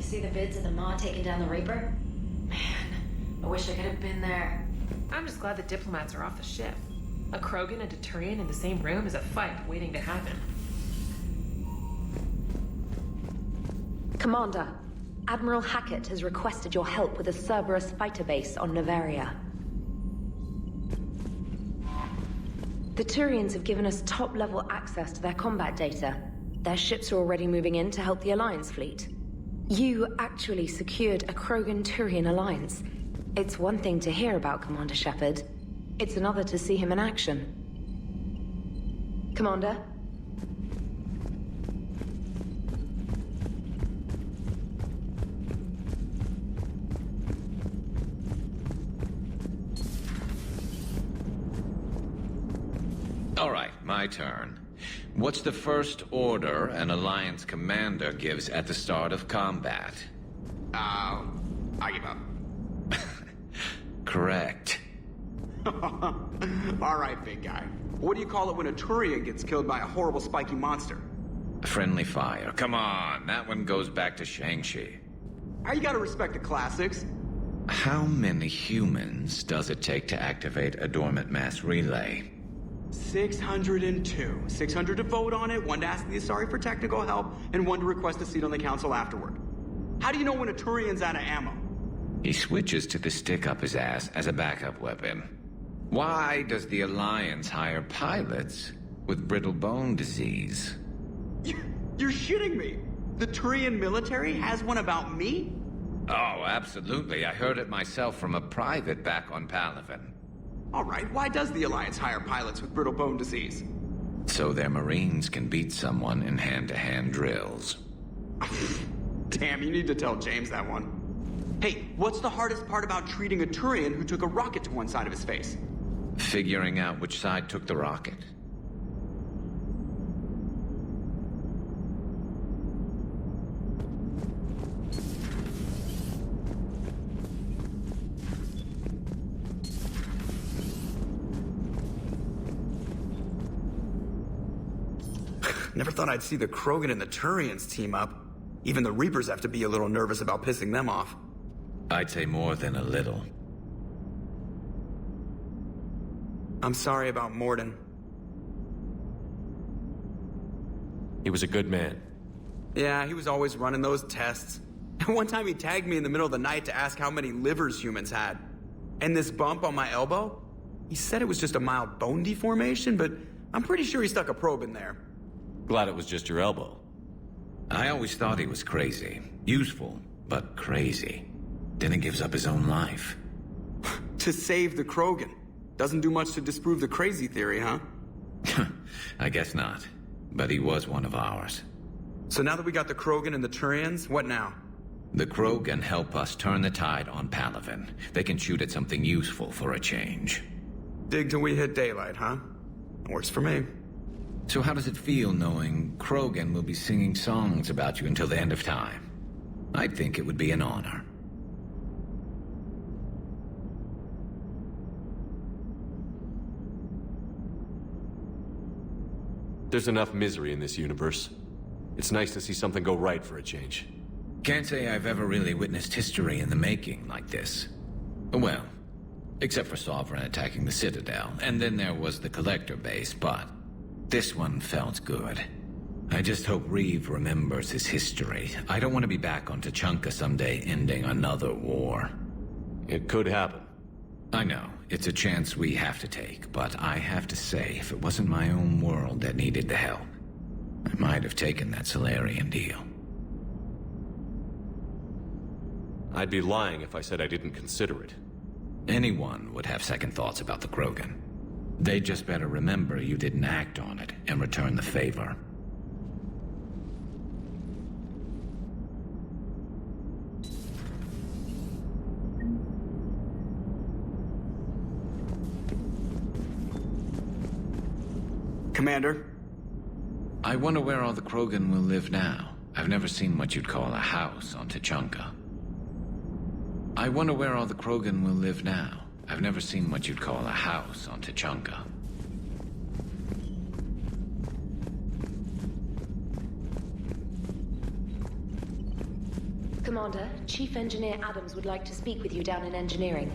see the vids of the Maw taking down the Reaper? Man, I wish I could have been there. I'm just glad the diplomats are off the ship. A Krogan and a Turian in the same room is a fight waiting to happen. Commander, Admiral Hackett has requested your help with a Cerberus fighter base on Novaria. The Turians have given us top-level access to their combat data. Their ships are already moving in to help the Alliance fleet. You actually secured a Krogan-Turian alliance. It's one thing to hear about Commander Shepard. It's another to see him in action. Commander? All right, my turn. What's the first order an Alliance commander gives at the start of combat? I give up. Correct. All right, big guy. What do you call it when a Turian gets killed by a horrible spiky monster? Friendly fire. Come on, that one goes back to Shang-Chi. You gotta respect the classics. How many humans does it take to activate a dormant mass relay? 602. 600 to vote on it, 1 to ask the Asari for technical help, and 1 to request a seat on the council afterward. How do you know when a Turian's out of ammo? He switches to the stick up his ass as a backup weapon. Why does the Alliance hire pilots with brittle bone disease? You're shitting me! The Turian military has one about me? Oh, absolutely. I heard it myself from a private back on Palaven. Alright, why does the Alliance hire pilots with brittle bone disease? So their Marines can beat someone in hand-to-hand drills. Damn, you need to tell James that one. Hey, what's the hardest part about treating a Turian who took a rocket to one side of his face? Figuring out which side took the rocket. Never thought I'd see the Krogan and the Turians team up. Even the Reapers have to be a little nervous about pissing them off. I'd say more than a little. I'm sorry about Morden. He was a good man. Yeah, he was always running those tests. And one time he tagged me in the middle of the night to ask how many livers humans had. And this bump on my elbow? He said it was just a mild bone deformation, but I'm pretty sure he stuck a probe in there. Glad it was just your elbow. I always thought he was crazy. Useful, but crazy. Then he gives up his own life. To save the Krogan. Doesn't do much to disprove the crazy theory, huh? I guess not. But he was one of ours. So now that we got the Krogan and the Turians, what now? The Krogan help us turn the tide on Palaven. They can shoot at something useful for a change. Dig till we hit daylight, huh? Works for me. So how does it feel knowing Krogan will be singing songs about you until the end of time? I think it would be an honor. There's enough misery in this universe. It's nice to see something go right for a change. Can't say I've ever really witnessed history in the making like this. Well, except for Sovereign attacking the Citadel, and then there was the Collector base, but this one felt good. I just hope Reeve remembers his history. I don't want to be back on Tuchanka someday ending another war. It could happen. I know, it's a chance we have to take, but I have to say, if it wasn't my own world that needed the help, I might have taken that Solarian deal. I'd be lying if I said I didn't consider it. Anyone would have second thoughts about the Krogan. They just better remember you didn't act on it and return the favor. Commander? I wonder where all the Krogan will live now. I've never seen what you'd call a house on Tuchanka. I wonder where all the Krogan will live now. I've never seen what you'd call a house on Tuchanka. Commander, Chief Engineer Adams would like to speak with you down in engineering.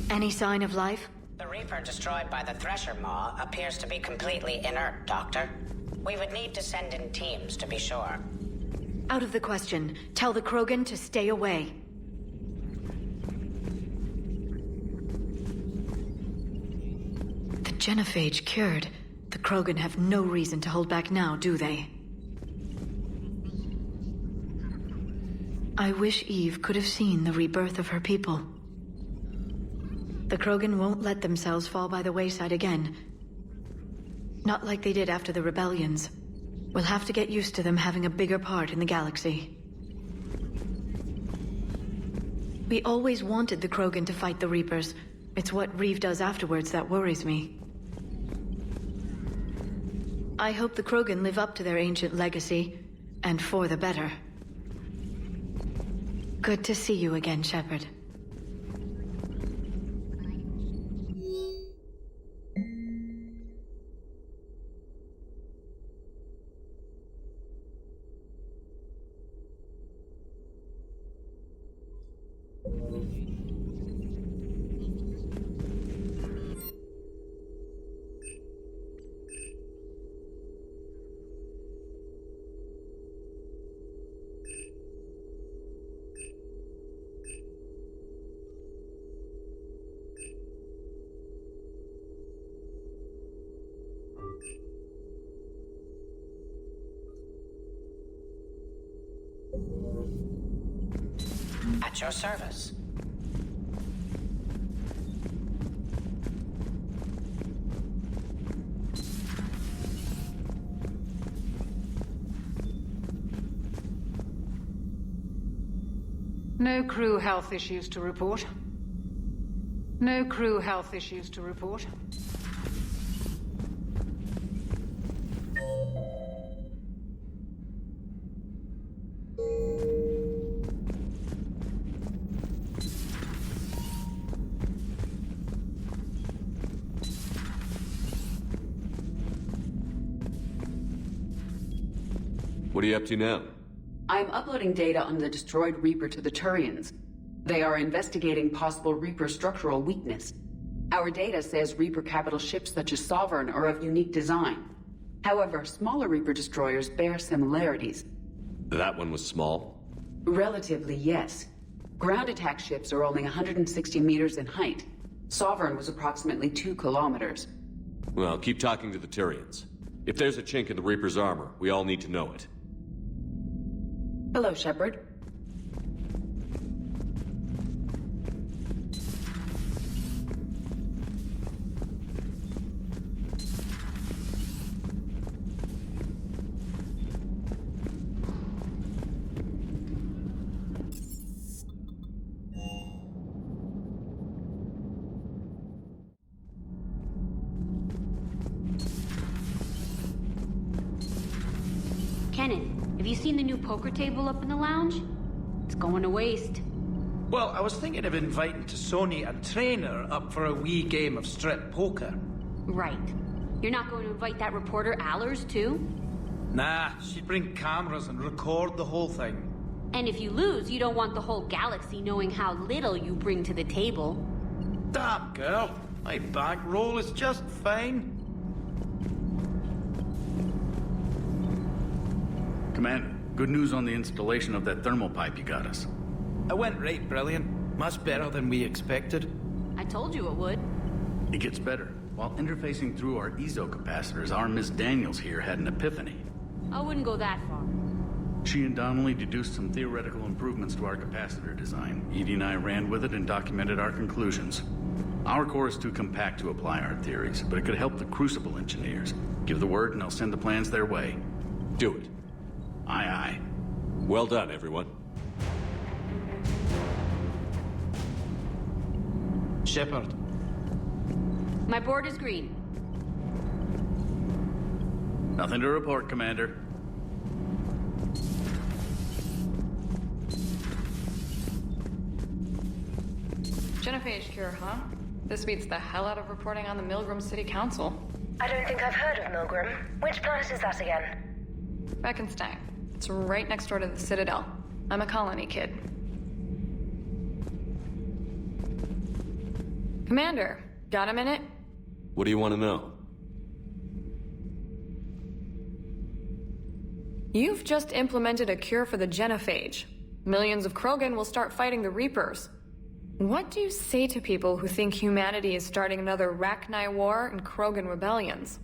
Any sign of life? The Reaper destroyed by the Thresher Maw appears to be completely inert, Doctor. We would need to send in teams to be sure. Out of the question. Tell the Krogan to stay away. The genophage cured, the Krogan have no reason to hold back now, do they? I wish Eve could have seen the rebirth of her people. The Krogan won't let themselves fall by the wayside again. Not like they did after the rebellions. We'll have to get used to them having a bigger part in the galaxy. We always wanted the Krogan to fight the Reapers. It's what Reeve does afterwards that worries me. I hope the Krogan live up to their ancient legacy, and for the better. Good to see you again, Shepard. At your service. No crew health issues to report. No crew health issues to report. What are you up to now? I'm uploading data on the destroyed Reaper to the Turians. They are investigating possible Reaper structural weakness. Our data says Reaper capital ships such as Sovereign are of unique design. However, smaller Reaper destroyers bear similarities. That one was small? Relatively, yes. Ground attack ships are only 160 meters in height. Sovereign was approximately 2 kilometers. Well, keep talking to the Tyrians. If there's a chink in the Reaper's armor, we all need to know it. Hello, Shepard. Kenneth, have you seen the new poker table up in the lounge? It's going to waste. Well, I was thinking of inviting Sony and Trainer up for a wee game of strip poker. Right. You're not going to invite that reporter Allers, too? Nah, she'd bring cameras and record the whole thing. And if you lose, you don't want the whole galaxy knowing how little you bring to the table. Damn, girl. My bankroll is just fine. Commander, good news on the installation of that thermal pipe you got us. It went right brilliant. Much better than we expected. I told you it would. It gets better. While interfacing through our ezo capacitors, our Miss Daniels here had an epiphany. I wouldn't go that far. She and Donnelly deduced some theoretical improvements to our capacitor design. Edie and I ran with it and documented our conclusions. Our core is too compact to apply our theories, but it could help the Crucible engineers. Give the word and I'll send the plans their way. Do it. Aye, aye. Well done, everyone. Shepard. My board is green. Nothing to report, Commander. Genophage cure, huh? This beats the hell out of reporting on the Milgram City Council. I don't think I've heard of Milgram. Which planet is that again? Beckenstein. It's right next door to the Citadel. I'm a colony kid. Commander, got a minute? What do you want to know? You've just implemented a cure for the genophage. Millions of Krogan will start fighting the Reapers. What do you say to people who think humanity is starting another Rachni War and Krogan rebellions?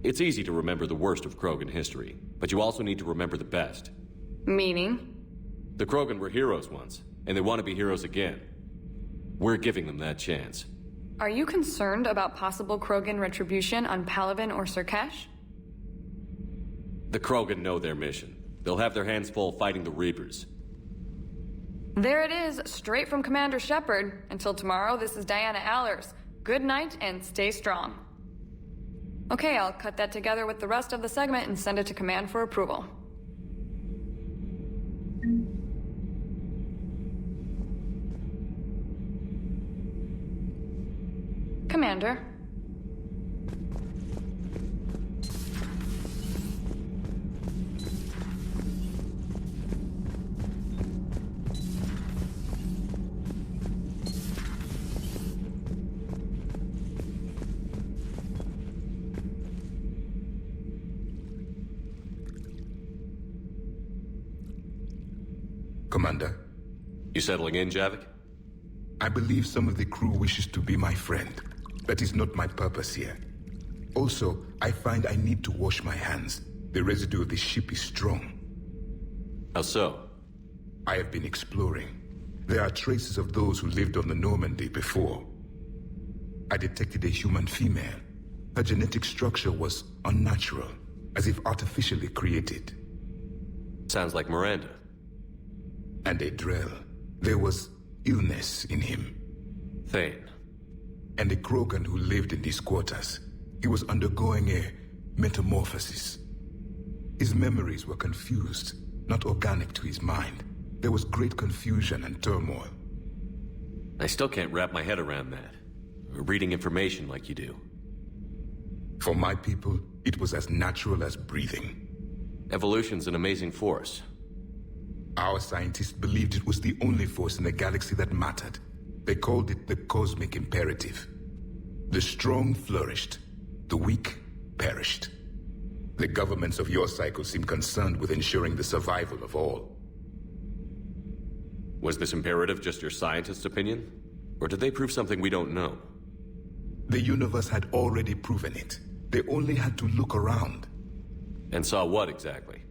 It's easy to remember the worst of Krogan history, but you also need to remember the best. Meaning? The Krogan were heroes once, and they want to be heroes again. We're giving them that chance. Are you concerned about possible Krogan retribution on Palaven or Surkesh? The Krogan know their mission. They'll have their hands full fighting the Reapers. There it is, straight from Commander Shepard. Until tomorrow, this is Diana Allers. Good night and stay strong. Okay, I'll cut that together with the rest of the segment and send it to Command for approval. Commander. Commander. You settling in, Javik? I believe some of the crew wishes to be my friend. That is not my purpose here. Also, I find I need to wash my hands. The residue of the ship is strong. How so? I have been exploring. There are traces of those who lived on the Normandy before. I detected a human female. Her genetic structure was unnatural, as if artificially created. Sounds like Miranda. And a Drell. There was illness in him. Thane. And a Krogan who lived in these quarters. He was undergoing a metamorphosis. His memories were confused, not organic to his mind. There was great confusion and turmoil. I still can't wrap my head around that. Reading information like you do. For my people, it was as natural as breathing. Evolution's an amazing force. Our scientists believed it was the only force in the galaxy that mattered. They called it the cosmic imperative. The strong flourished. The weak perished. The governments of your cycle seem concerned with ensuring the survival of all. Was this imperative just your scientist's opinion? Or did they prove something we don't know? The universe had already proven it. They only had to look around. And saw what exactly?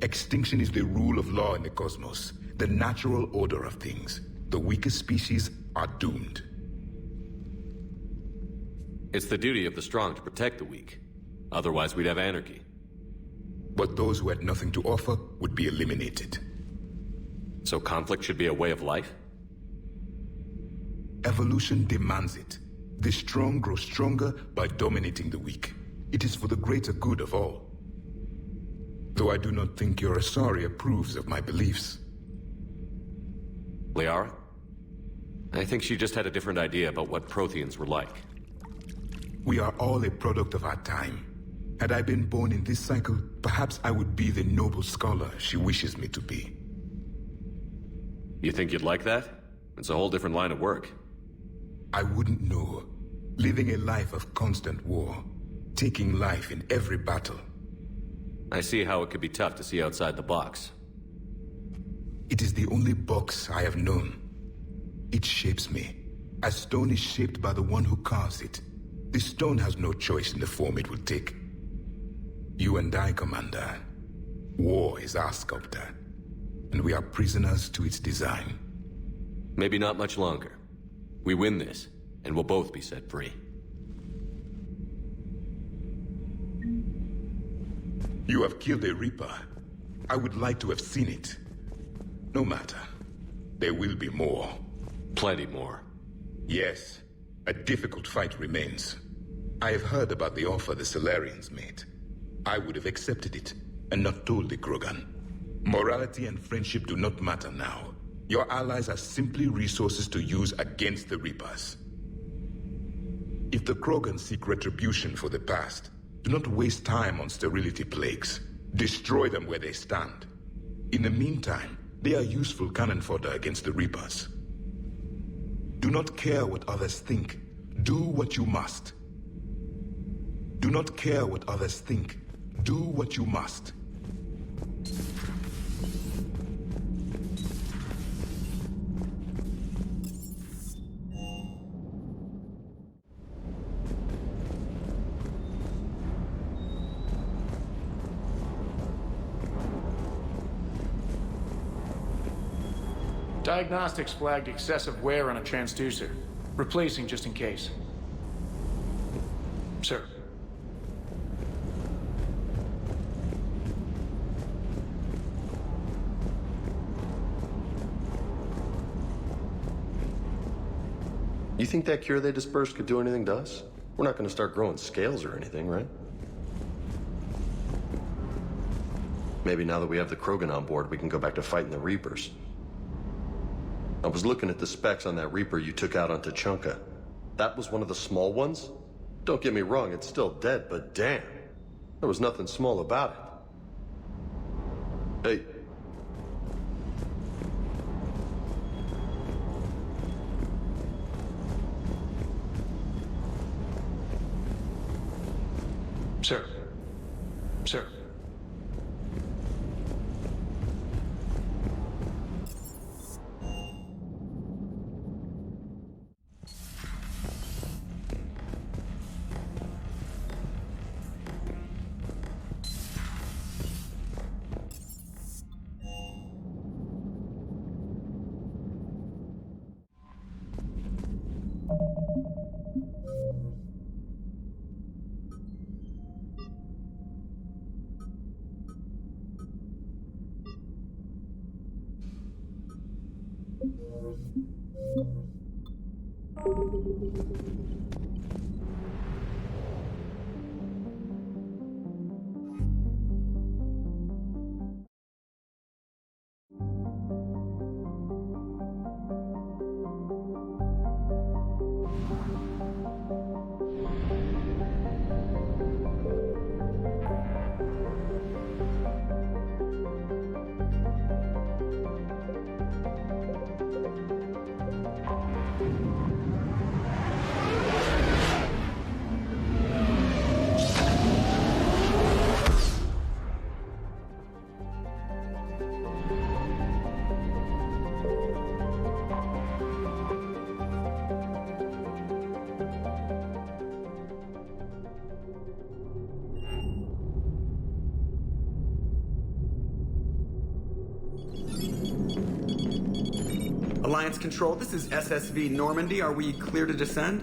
Extinction is the rule of law in the cosmos, the natural order of things. The weakest species are doomed. It's the duty of the strong to protect the weak. Otherwise, we'd have anarchy. But those who had nothing to offer would be eliminated. So conflict should be a way of life? Evolution demands it. The strong grow stronger by dominating the weak. It is for the greater good of all. Though I do not think your Asari approves of my beliefs. Liara? I think she just had a different idea about what Protheans were like. We are all a product of our time. Had I been born in this cycle, perhaps I would be the noble scholar she wishes me to be. You think you'd like that? It's a whole different line of work. I wouldn't know. Living a life of constant war. Taking life in every battle. I see how it could be tough to see outside the box. It is the only box I have known. It shapes me, as stone is shaped by the one who carves it. The stone has no choice in the form it will take. You and I, Commander. War is our sculptor, and we are prisoners to its design. Maybe not much longer. We win this, and we'll both be set free. You have killed a Reaper. I would like to have seen it. No matter. There will be more. Plenty more. Yes. A difficult fight remains. I have heard about the offer the Solarians made. I would have accepted it, and not told the Krogan. Morality and friendship do not matter now. Your allies are simply resources to use against the Reapers. If the Krogan seek retribution for the past, do not waste time on sterility plagues. Destroy them where they stand. In the meantime, they are useful cannon fodder against the Reapers. Do not care what others think. Do what you must. Do not care what others think. Do what you must. Diagnostics flagged excessive wear on a transducer. Replacing just in case. Sir. You think that cure they dispersed could do anything to us? We're not gonna start growing scales or anything, right? Maybe now that we have the Krogan on board, we can go back to fighting the Reapers. I was looking at the specs on that Reaper you took out on Tuchanka. That was one of the small ones? Don't get me wrong, it's still dead, but damn. There was nothing small about it. Hey. Sir. Sir. Alliance Control, this is SSV Normandy. Are we clear to descend?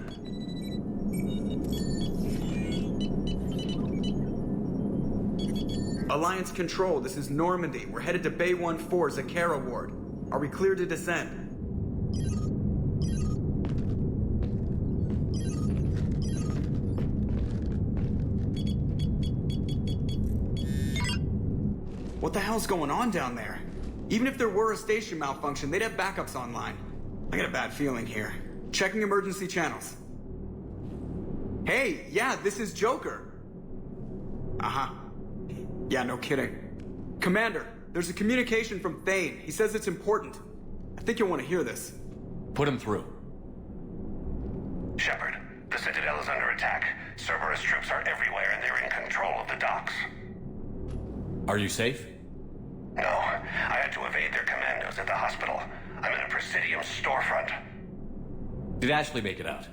Alliance Control, this is Normandy. We're headed to Bay 1-4, Zakara Ward. Are we clear to descend? What the hell's going on down there? Even if there were a station malfunction, they'd have backups online. I got a bad feeling here. Checking emergency channels. Hey, yeah, this is Joker. Uh-huh. Yeah, no kidding. Commander, there's a communication from Thane. He says it's important. I think you'll want to hear this. Put him through. Shepard, the Citadel is under attack. Cerberus troops are everywhere and they're in control of the docks. Are you safe? No, I had to evade their commandos at the hospital. I'm in a Presidium storefront. Did Ashley make it out?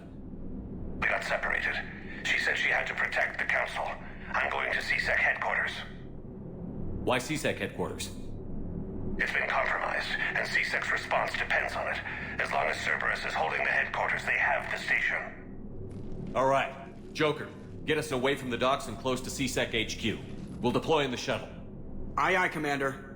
We got separated. She said she had to protect the Council. I'm going to CSEC headquarters. Why CSEC headquarters? It's been compromised, and CSEC's response depends on it. As long as Cerberus is holding the headquarters, they have the station. All right. Joker, get us away from the docks and close to CSEC HQ. We'll deploy in the shuttle. Aye, aye, Commander.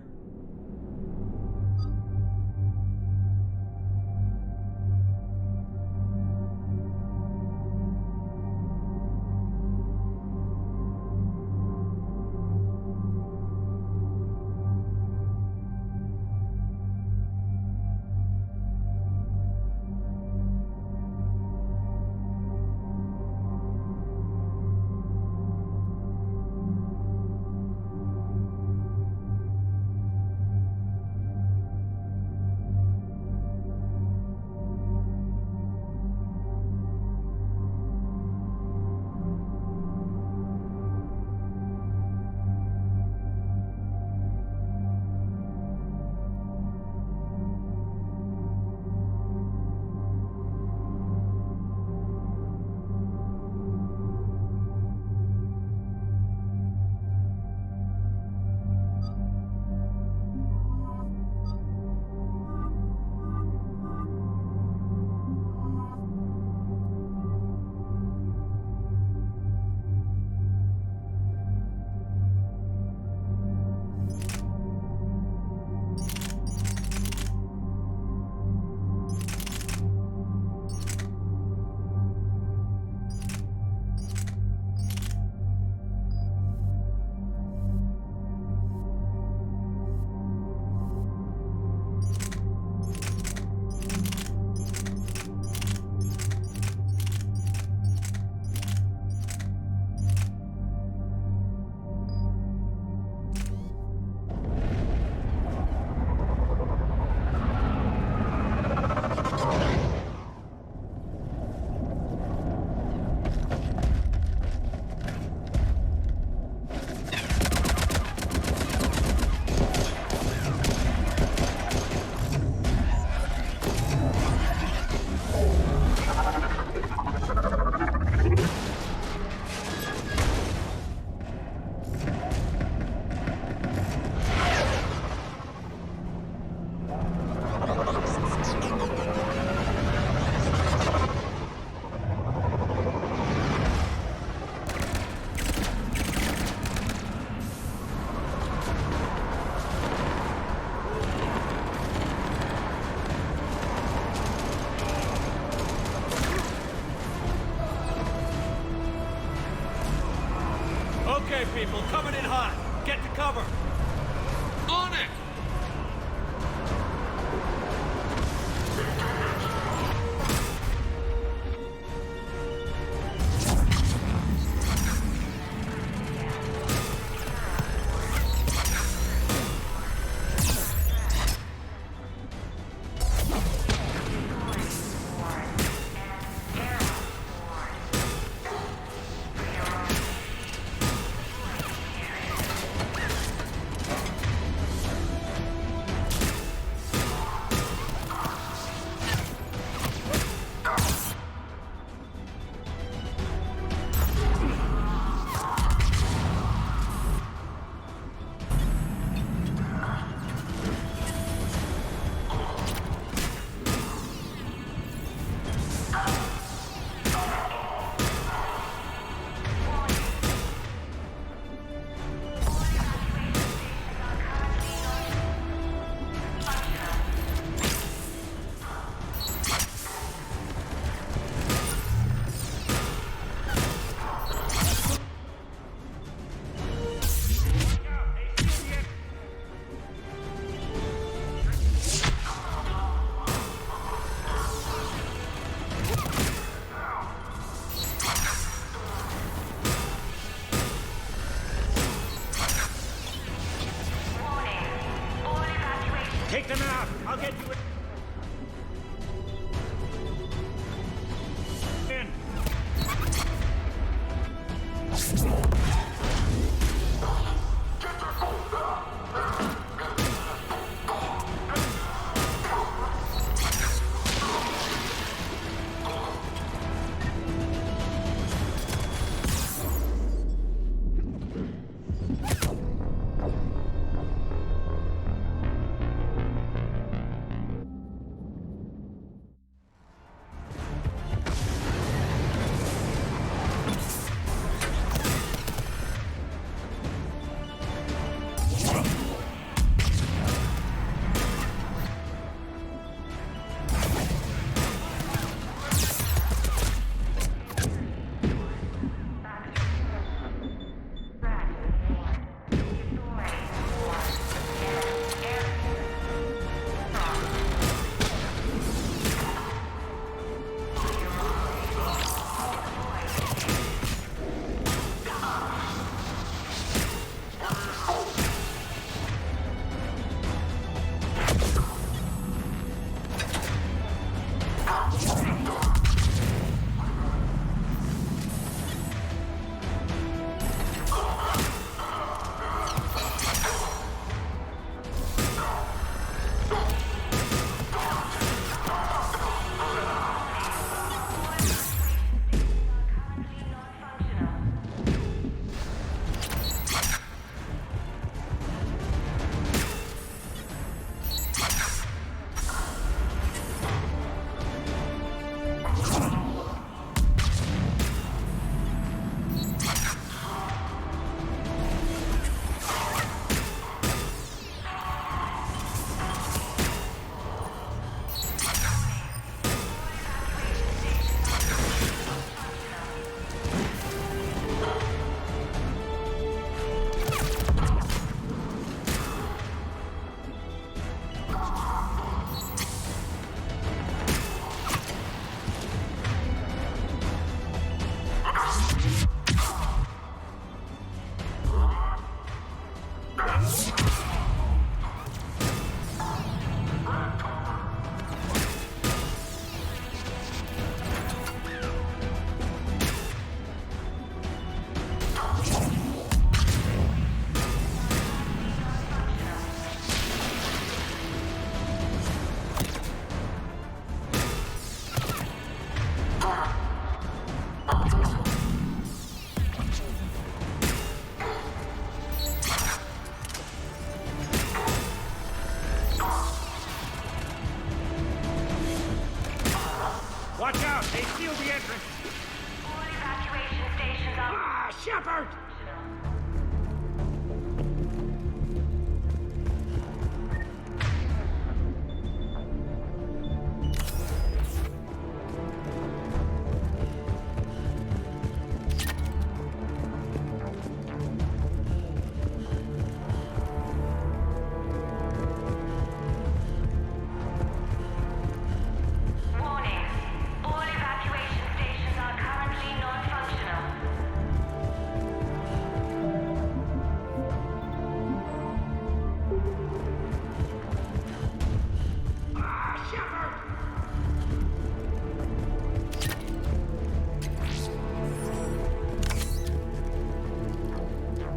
people, coming in hot. Get to cover. On it! Take them out! I'll get you in! Watch out! They sealed the entrance! All evacuation stations are... Ah, Shepard!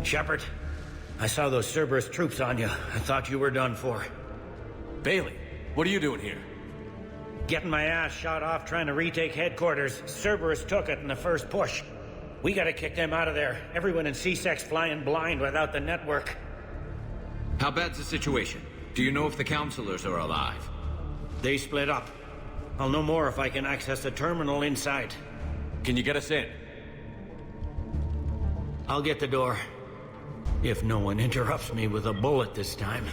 Shepard. I saw those Cerberus troops on you. I thought you were done for. Bailey, what are you doing here? Getting my ass shot off trying to retake headquarters. Cerberus took it in the first push. We gotta kick them out of there. Everyone in C-Sec's flying blind without the network. How bad's the situation? Do you know if the counselors are alive? They split up. I'll know more if I can access the terminal inside. Can you get us in? I'll get the door. If no one interrupts me with a bullet this time.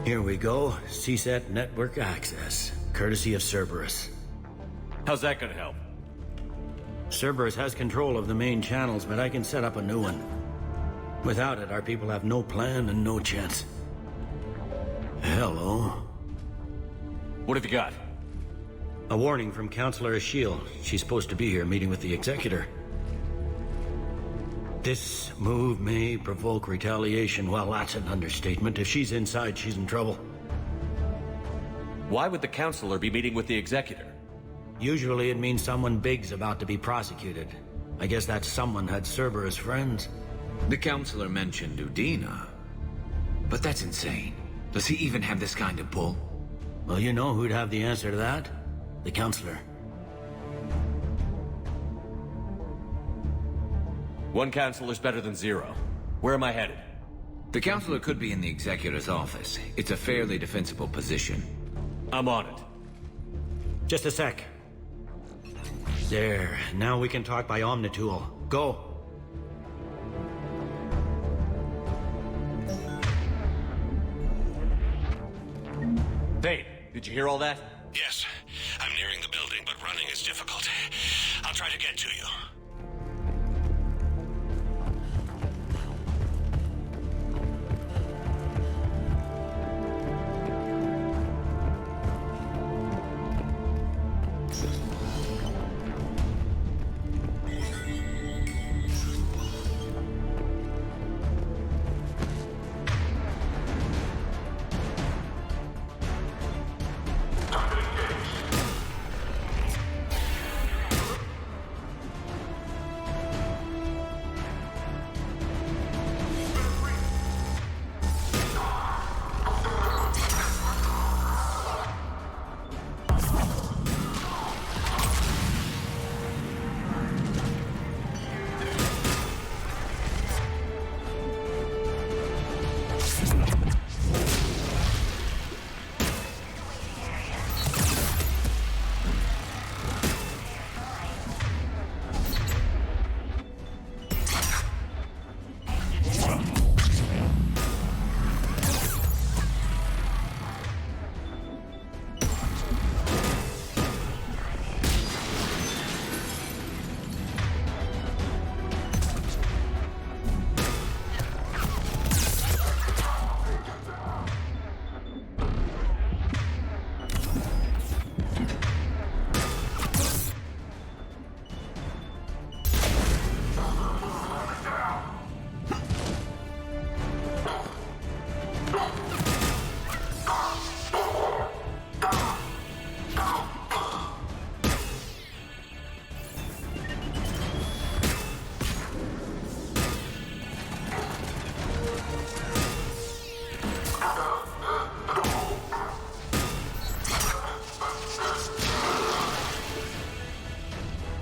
Here we go. CSAT network access, courtesy of Cerberus. How's that gonna help? Cerberus has control of the main channels, but I can set up a new one. Without it, our people have no plan and no chance. Hello. What have you got? A warning from Counselor Ashiel. She's supposed to be here meeting with the Executor. This move may provoke retaliation. Well, that's an understatement. If she's inside, she's in trouble. Why would the Counselor be meeting with the Executor? Usually it means someone big's about to be prosecuted. I guess that someone had Cerberus friends. The Counselor mentioned Udina. But that's insane. Does he even have this kind of pull? Well, you know who'd have the answer to that? The Counselor. One Counselor's better than zero. Where am I headed? The Counselor could be in the Executor's office. It's a fairly defensible position. I'm on it. Just a sec. There. Now we can talk by Omnitool. Go. Dave, did you hear all that? Yes. I'm nearing the building, but running is difficult. I'll try to get to you.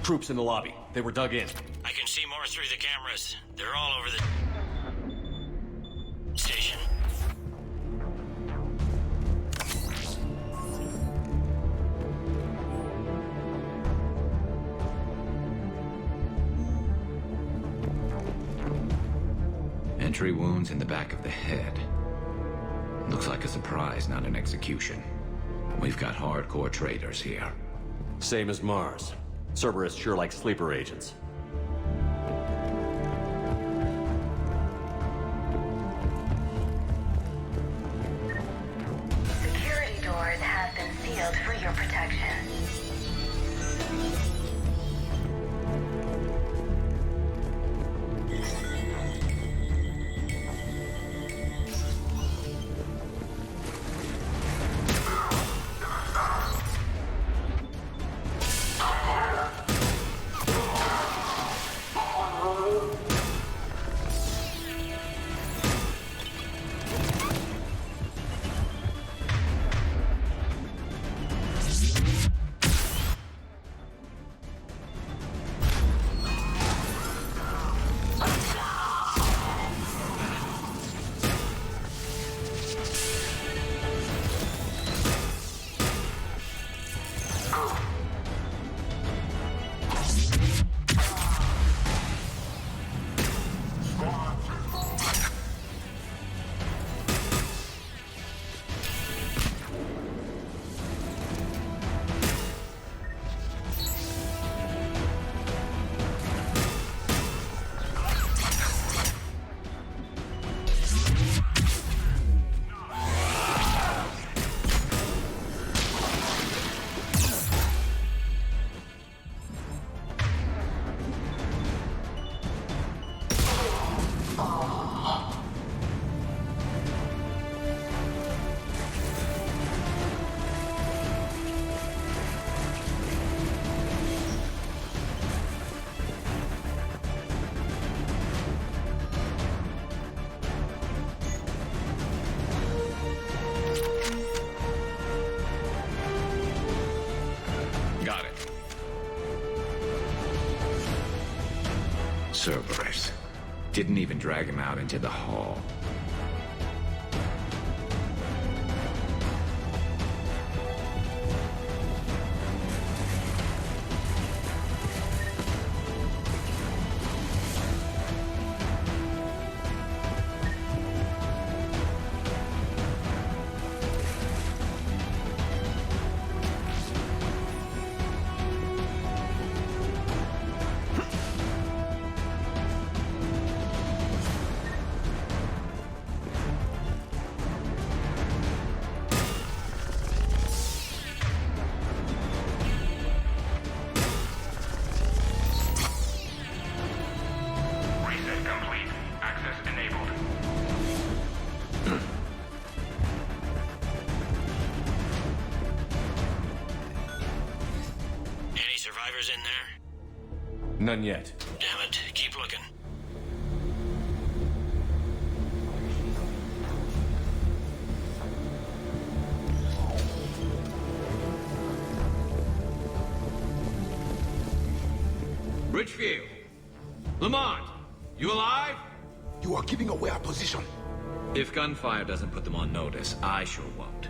Troops in the lobby. They were dug in. I can see more through the cameras. They're all over the station. Entry wounds in the back of the head. Looks like a surprise, not an execution. We've got hardcore traitors here. Same as Mars. Cerberus sure likes sleeper agents. Security doors have been sealed for your protection. Cerberus. Didn't even drag him out into the hall. Reset complete. Access enabled. Any survivors in there? None yet. Damn it. Keep looking. Richfield! Lamont! You alive? You are giving away our position. If gunfire doesn't put them on notice, I sure won't.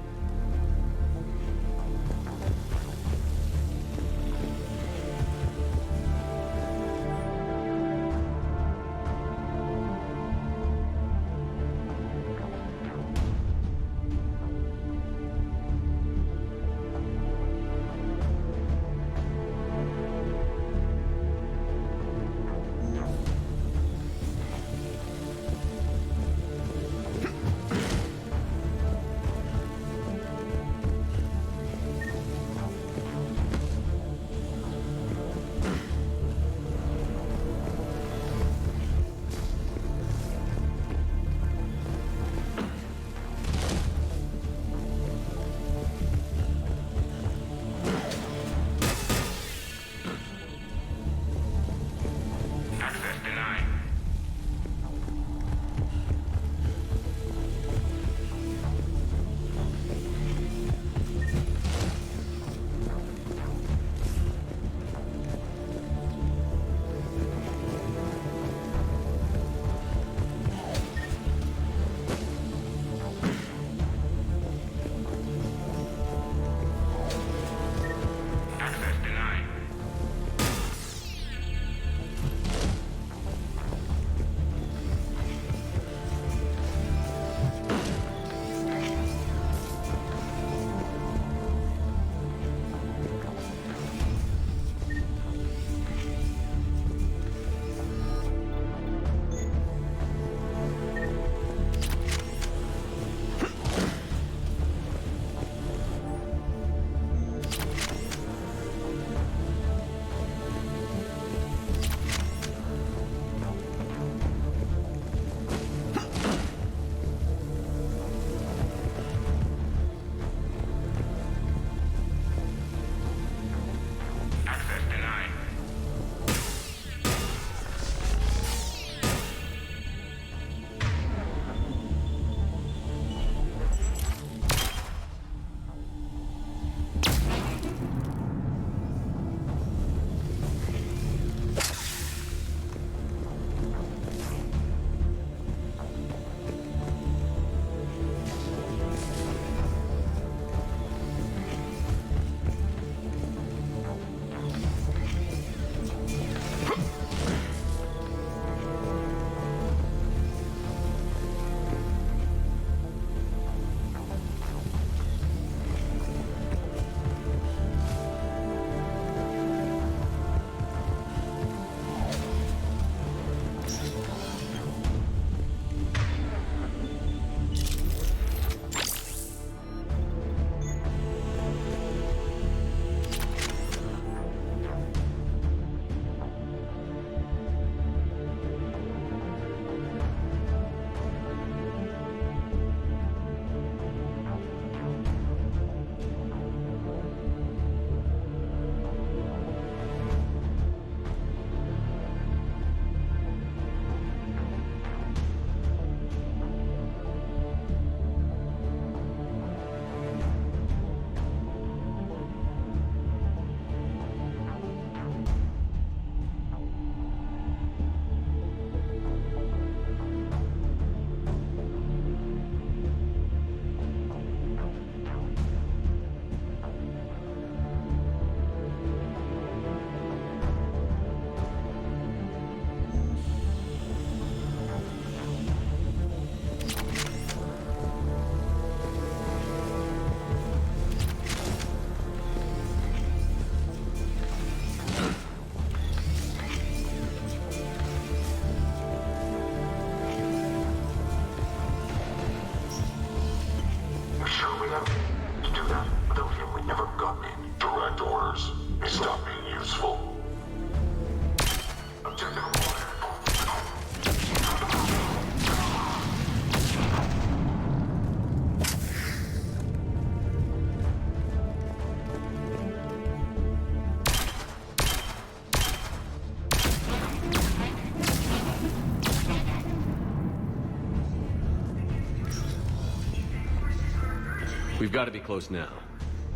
We've got to be close now.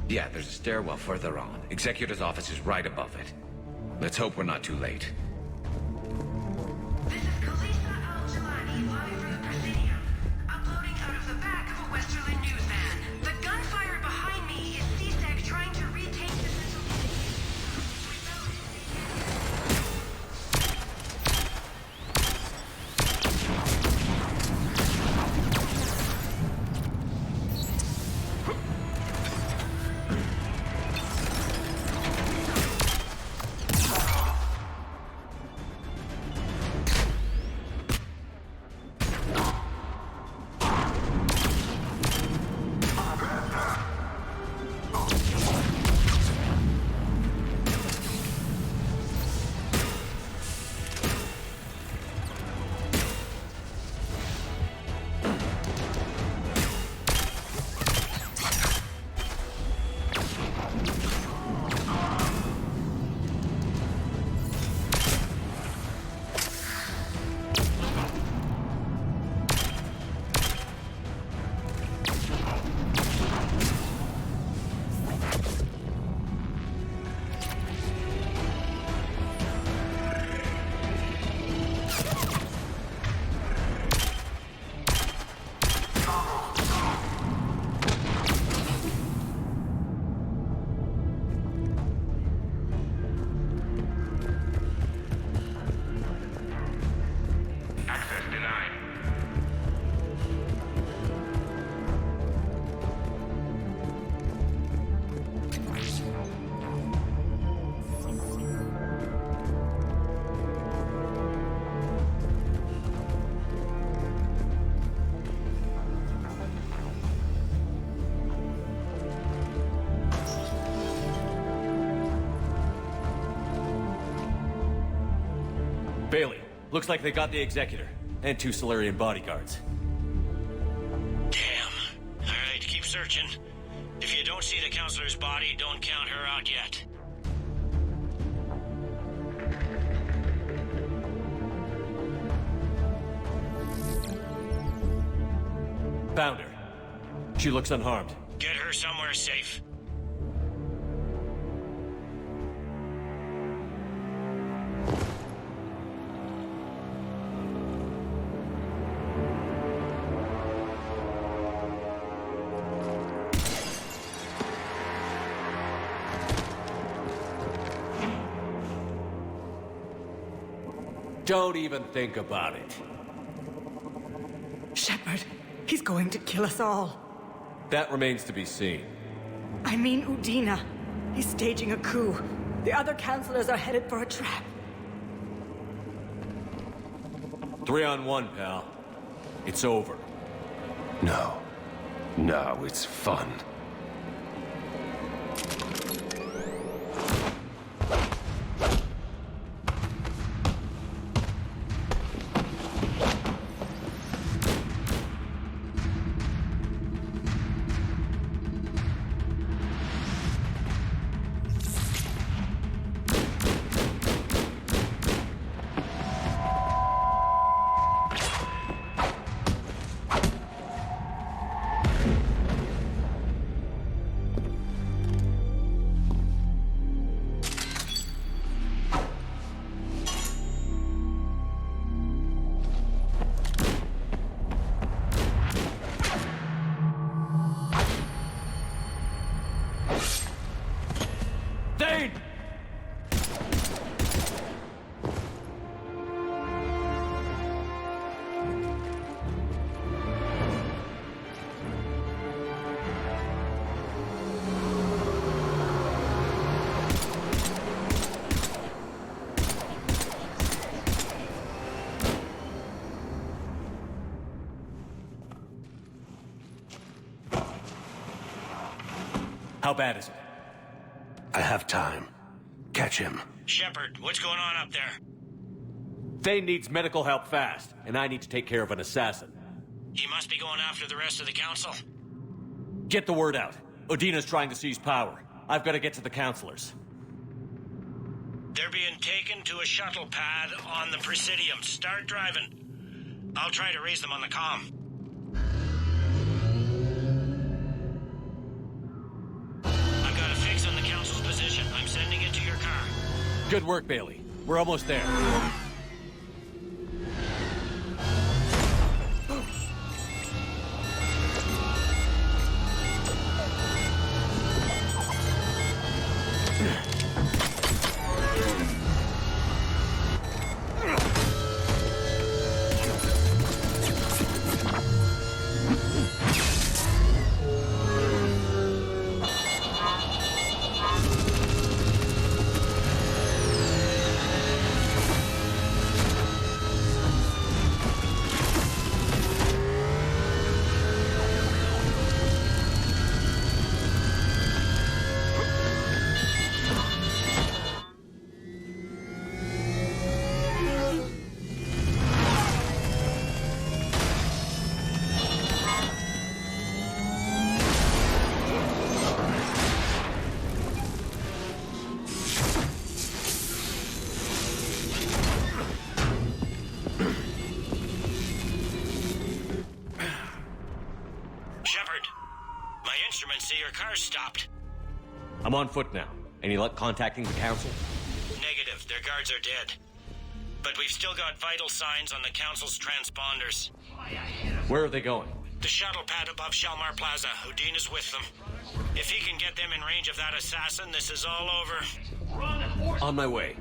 Yeah, there's a stairwell further on. Executor's office is right above it. Let's hope we're not too late. This is Kalisa Al-Jalani live from the Presidium. Uploading out of the back of a Westerly newsman. The gunfire behind me is C-Sec trying to retake the central Bailey, looks like they got the Executor. And 2 Solarian bodyguards. Damn. Alright, keep searching. If you don't see the counselor's body, don't count her out yet. Found her. She looks unharmed. Get her somewhere safe. Don't even think about it. Shepard, he's going to kill us all. That remains to be seen. I mean Udina. He's staging a coup. The other counselors are headed for a trap. 3-on-1, pal. It's over. No. No, it's fun. How bad is it? I have time. Catch him. Shepard, what's going on up there? Thane needs medical help fast, and I need to take care of an assassin. He must be going after the rest of the council. Get the word out. Udina's trying to seize power. I've got to get to the counselors. They're being taken to a shuttle pad on the Presidium. Start driving. I'll try to raise them on the comm. Good work, Bailey. We're almost there. Your car's stopped. I'm on foot now. Any luck contacting the council? Negative. Their guards are dead. But we've still got vital signs on the council's transponders. Where are they going? The shuttle pad above Shelmar Plaza. Houdin is with them. If he can get them in range of that assassin, this is all over. On my way.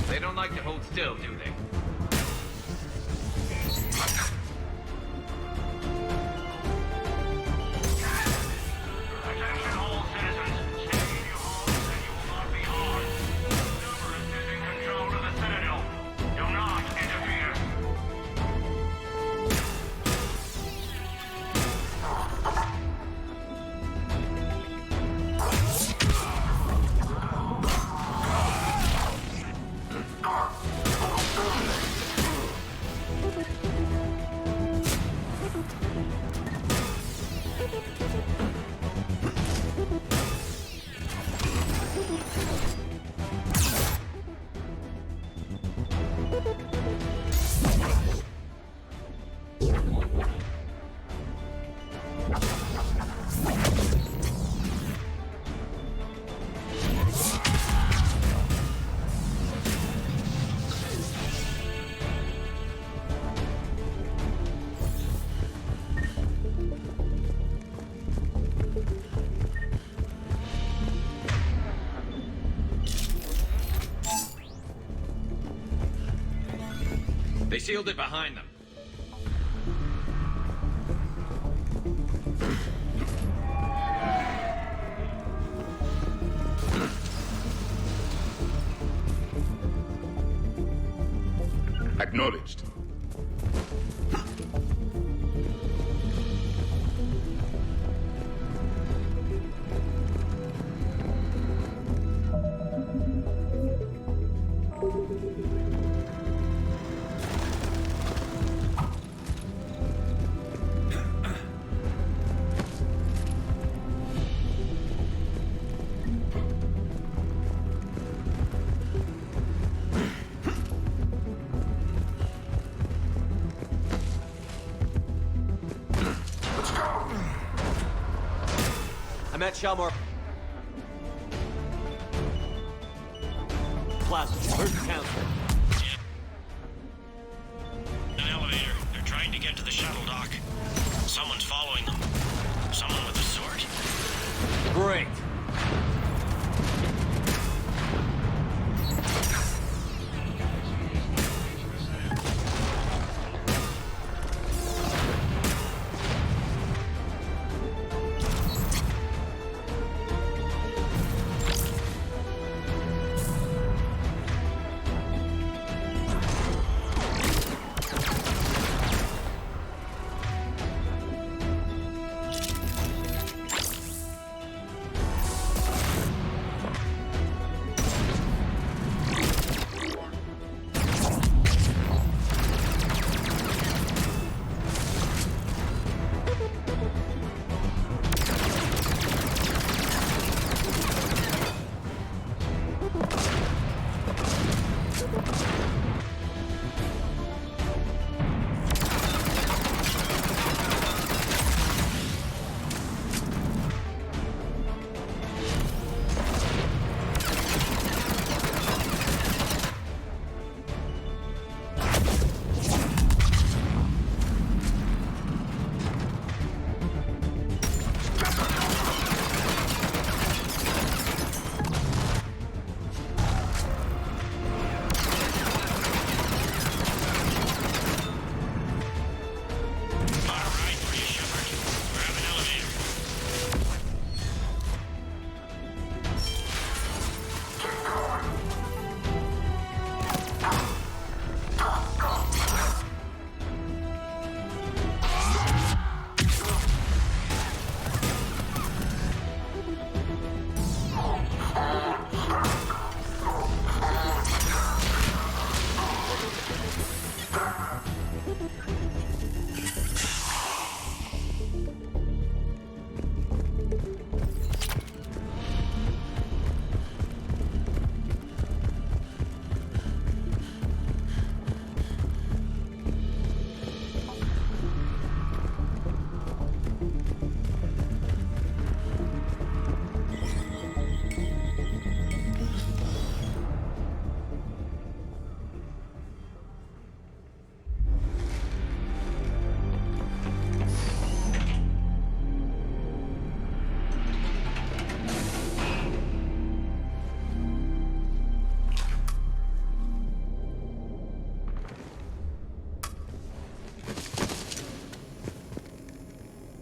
They don't like to hold still, do they? They sealed it behind them. Acknowledged. I'm at Shalmar Plaza. Where's the council? An elevator. They're trying to get to the shuttle dock. Someone's following them. Someone with a sword. Great.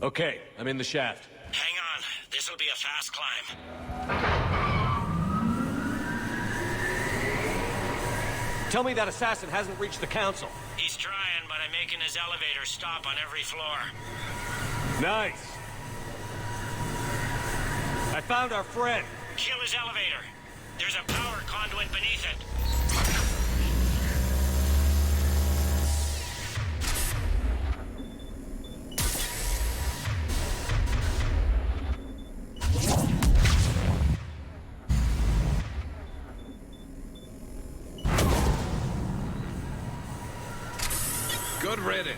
Okay, I'm in the shaft. Hang on. This'll be a fast climb. Tell me that assassin hasn't reached the council. He's trying, but I'm making his elevator stop on every floor. Nice. I found our friend. Kill his elevator. There's a power conduit beneath it. Good riddance.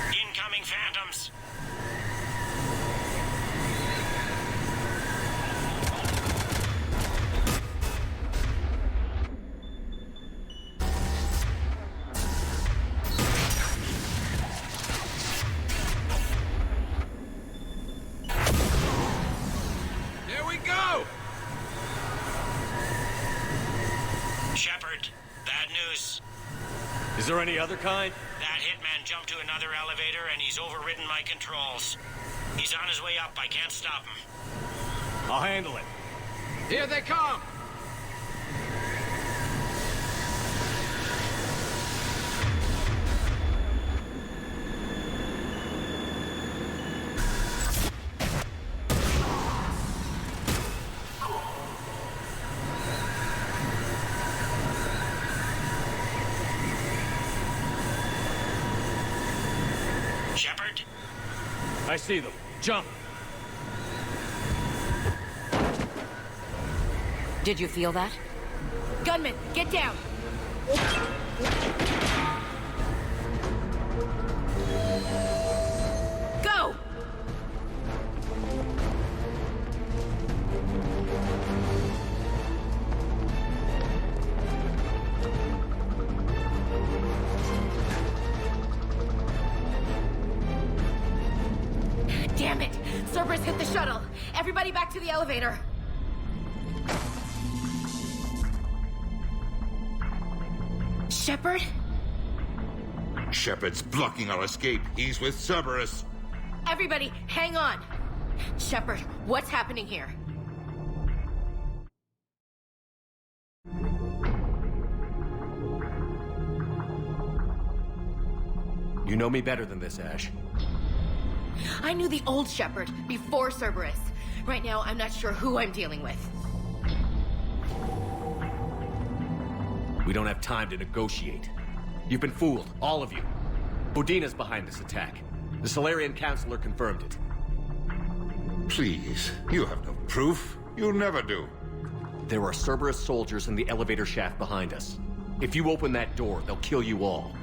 Incoming phantoms. There we go! Shepard, bad news. Is there any other kind? That hitman jumped to another elevator and he's overridden my controls. He's on his way up. I can't stop him. I'll handle it. Here they come! Shepard? I see them. Jump! Did you feel that? Gunman, get down! Cerberus hit the shuttle. Everybody back to the elevator. Shepard? Shepard's blocking our escape. He's with Cerberus. Everybody, hang on. Shepard, what's happening here? You know me better than this, Ash. I knew the old Shepard before Cerberus. Right now, I'm not sure who I'm dealing with. We don't have time to negotiate. You've been fooled, all of you. Udina's behind this attack. The Solarian Councilor confirmed it. Please, you have no proof. You never do. There are Cerberus soldiers in the elevator shaft behind us. If you open that door, they'll kill you all.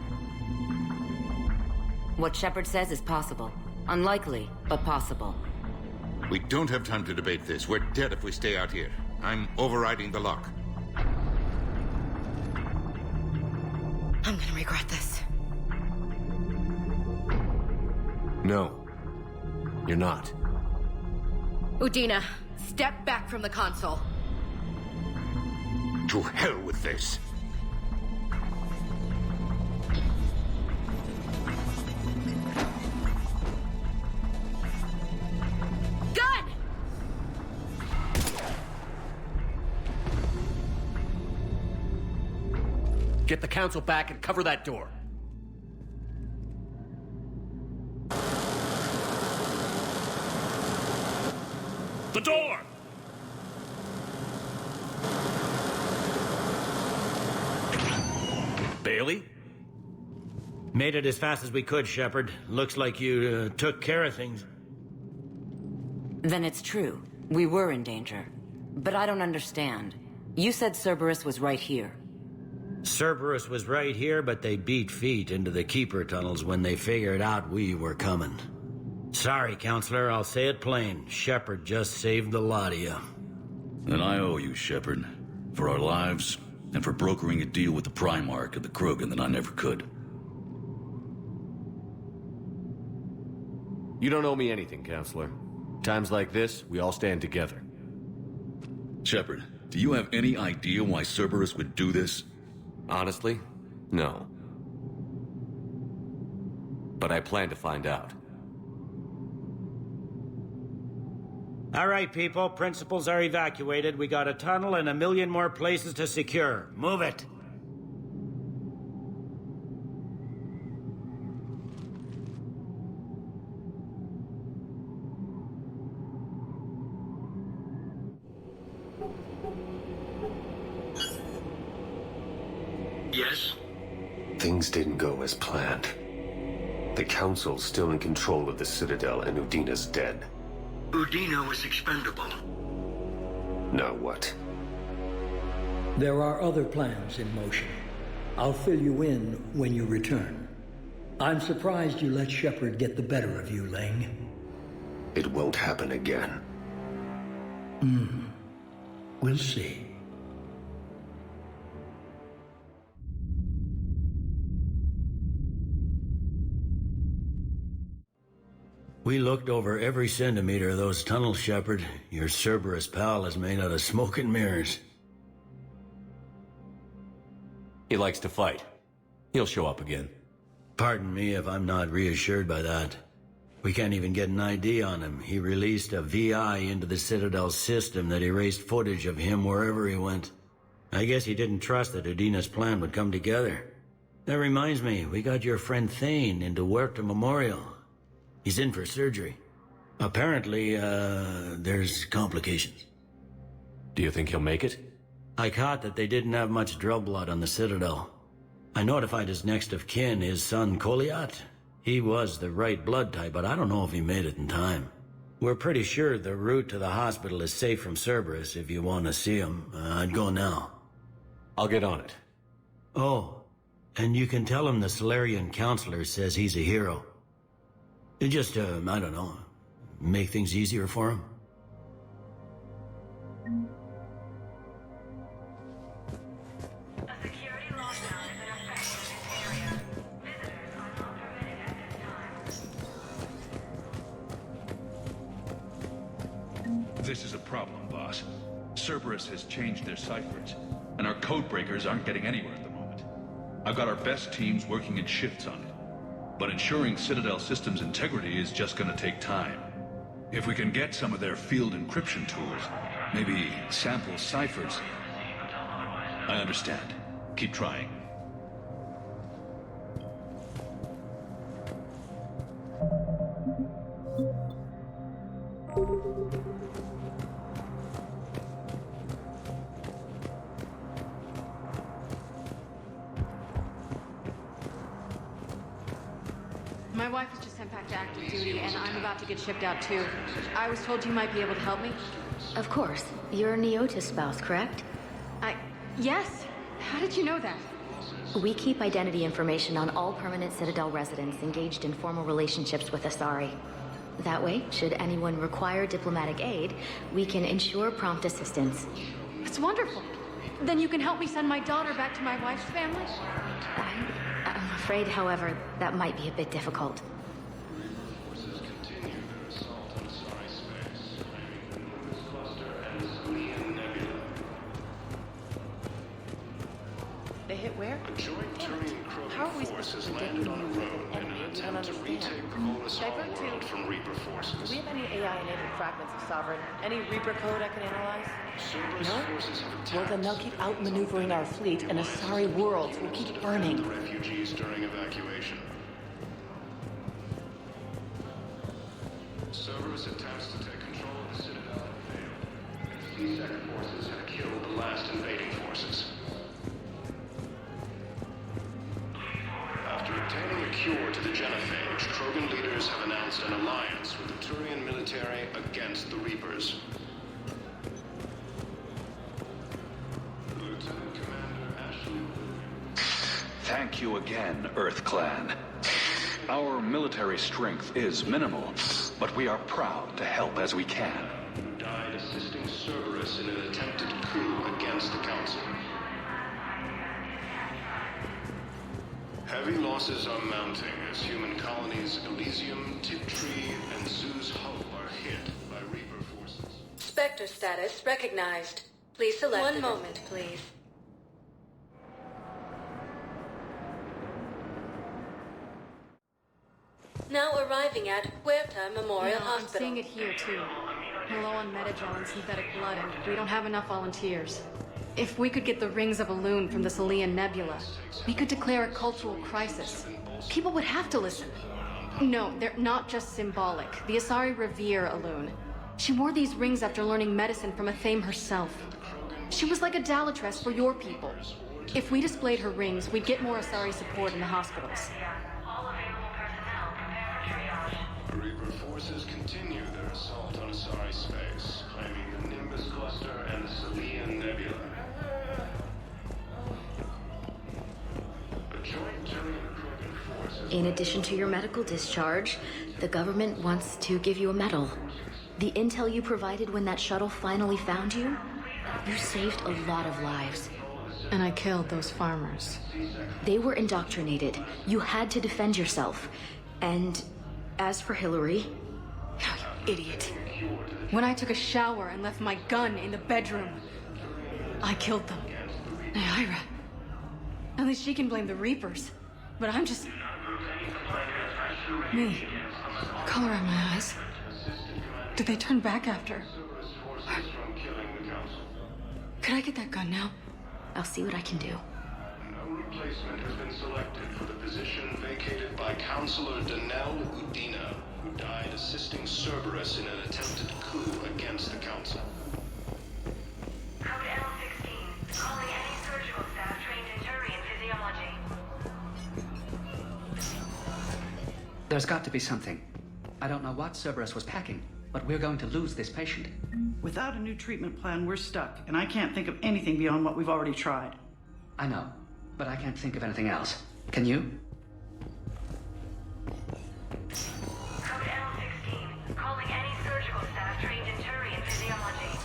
What Shepard says is possible. Unlikely, but possible. We don't have time to debate this. We're dead if we stay out here. I'm overriding the lock. I'm gonna regret this. No. You're not. Udina, step back from the console. To hell with this. Gun! Get the Council back and cover that door. The door! Bailey? Made it as fast as we could, Shepard. Looks like you took care of things. Then it's true. We were in danger. But I don't understand. You said Cerberus was right here. Cerberus was right here, but they beat feet into the Keeper tunnels when they figured out we were coming. Sorry, Counselor, I'll say it plain. Shepard just saved the lot of you. And I owe you, Shepard. For our lives, and for brokering a deal with the Primarch of the Krogan that I never could. You don't owe me anything, Counselor. Times like this, we all stand together. Shepard, do you have any idea why Cerberus would do this? Honestly, no. But I plan to find out. All right, people. Principals are evacuated. We got a tunnel and 1 million more places to secure. Move it. Yes? Things didn't go as planned. The Council's still in control of the Citadel and Udina's dead. Udina was expendable. Now what? There are other plans in motion. I'll fill you in when you return. I'm surprised you let Shepard get the better of you, Ling. It won't happen again. We'll see. We looked over every centimeter of those tunnels, Shepard. Your Cerberus pal is made out of smoke and mirrors. He likes to fight. He'll show up again. Pardon me if I'm not reassured by that. We can't even get an ID on him. He released a VI into the Citadel system that erased footage of him wherever he went. I guess he didn't trust that Udina's plan would come together. That reminds me, we got your friend Thane into Huerta Memorial. He's in for surgery. Apparently, there's complications. Do you think he'll make it? I caught that they didn't have much drill blood on the Citadel. I notified his next of kin, his son Koliat. He was the right blood type, but I don't know if he made it in time. We're pretty sure the route to the hospital is safe from Cerberus. If you want to see him, I'd go now. I'll get on it. Oh, and you can tell him the Solarian Councilor says he's a hero. It just, I don't know, make things easier for him. problem, boss. Cerberus has changed their ciphers, and our codebreakers aren't getting anywhere at the moment. I've got our best teams working in shifts on it, but ensuring Citadel systems integrity is just gonna take time. If we can get some of their field encryption tools, maybe sample ciphers. I understand. Keep trying. My wife was just sent back to active duty, and I'm about to get shipped out too. I was told you might be able to help me. Of course. You're Neota's spouse, correct? Yes. How did you know that? We keep identity information on all permanent Citadel residents engaged in formal relationships with Asari. That way, should anyone require diplomatic aid, we can ensure prompt assistance. It's wonderful. Then you can help me send my daughter back to my wife's family? I'm afraid, however, that might be a bit difficult. They hit where? How are we supposed to predict when we with an enemy we don't understand? Divert to... from Reaper forces. Do we have any AI-enabled fragments of Sovereign? Any Reaper code I can analyze? No? Well, then they'll keep outmaneuvering our fleet, and Asari worlds will keep burning. Refugees during evacuation. Cerberus attempts to take control of the Citadel failed. C-Sec forces have killed the last invading forces. After obtaining a cure to the genophage, Krogan leaders have announced an alliance with the Turian military against the Reapers. Lieutenant Commander Ashley. Thank you again, Earth Clan. Our military strength is minimal, but we are proud to help as we can. Died assisting Cerberus in an attempted coup against the Council. Heavy losses are mounting as human colonies Elysium, Tiptree, and Zoo's Hope are hit by Reaper forces. Spectre status recognized. Please select. One moment, please. Now arriving at Huerta Memorial Hospital. I'm seeing it here too. We're low on Metagel and synthetic blood, and we don't have enough volunteers. If we could get the rings of Elune from the Salian Nebula, we could declare a cultural crisis. People would have to listen. No, they're not just symbolic. The Asari revere Elune. She wore these rings after learning medicine from Athame herself. She was like a Dalatress for your people. If we displayed her rings, we'd get more Asari support in the hospitals. Reaper forces continue their assault on Asari space, claiming the Nimbus Cluster and the Salian Nebula. In addition to your medical discharge, the government wants to give you a medal. The intel you provided when that shuttle finally found you, you saved a lot of lives. And I killed those farmers. They were indoctrinated. You had to defend yourself. And as for Hillary... Oh, you idiot. When I took a shower and left my gun in the bedroom, I killed them. Naira. At least she can blame the Reapers. But I'm just... me. Color in my eyes. Did they turn back after? Could I get that gun now? I'll see what I can do. No replacement has been selected for the position vacated by Counselor Danelle Udina, who died assisting Cerberus in an attempted coup against the Council. Code L16, calling any surgical staff trained in Turian physiology. There's got to be something. I don't know what Cerberus was packing, but we're going to lose this patient. Without a new treatment plan, we're stuck, and I can't think of anything beyond what we've already tried. I know, but I can't think of anything else. Can you? Code L16, calling any surgical staff trained in Turian physiology.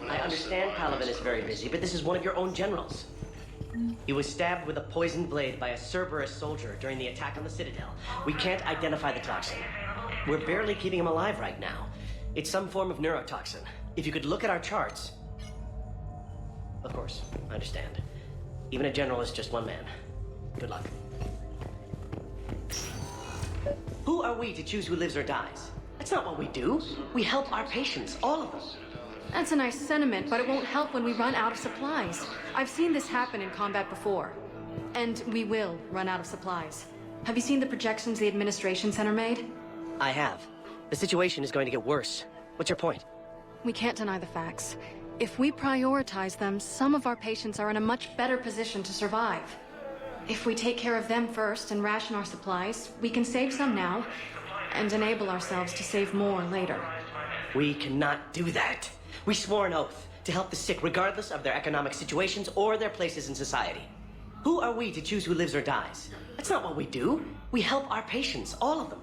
I understand Paladin is very busy, but this is one of your own generals. He was stabbed with a poisoned blade by a Cerberus soldier during the attack on the Citadel. We can't identify the toxin. We're barely keeping him alive right now. It's some form of neurotoxin. If you could look at our charts... Of course, I understand. Even a general is just one man. Good luck. Who are we to choose who lives or dies? That's not what we do. We help our patients, all of them. That's a nice sentiment, but it won't help when we run out of supplies. I've seen this happen in combat before. And we will run out of supplies. Have you seen the projections the administration center made? I have. The situation is going to get worse. What's your point? We can't deny the facts. If we prioritize them, some of our patients are in a much better position to survive. If we take care of them first and ration our supplies, we can save some now and enable ourselves to save more later. We cannot do that. We swore an oath to help the sick regardless of their economic situations or their places in society. Who are we to choose who lives or dies? That's not what we do. We help our patients, all of them.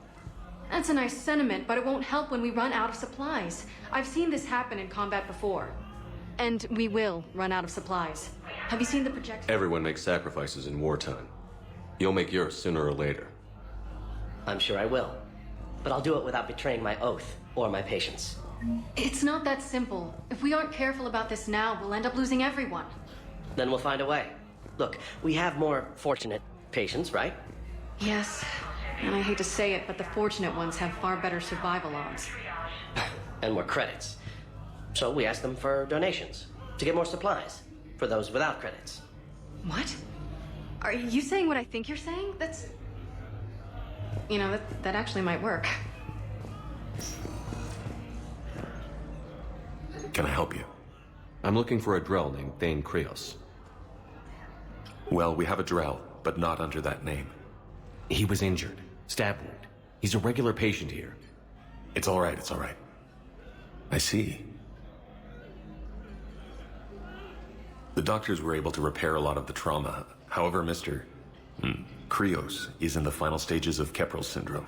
That's a nice sentiment, but it won't help when we run out of supplies. I've seen this happen in combat before. And we will run out of supplies. Have you seen the projections? Everyone makes sacrifices in wartime. You'll make yours sooner or later. I'm sure I will. But I'll do it without betraying my oath or my patients. It's not that simple. If we aren't careful about this now, we'll end up losing everyone. Then we'll find a way. Look, we have more fortunate patients, right? Yes. And I hate to say it, but the fortunate ones have far better survival odds. And more credits. So we ask them for donations to get more supplies for those without credits. What? Are you saying what I think you're saying? That's... You know, that actually might work. Can I help you? I'm looking for a Drell named Thane Krios. Well, we have a Drell, but not under that name. He was injured. Stab wound. He's a regular patient here. It's all right, it's all right. I see. The doctors were able to repair a lot of the trauma. However, Mr. Krios is in the final stages of Keprel's syndrome.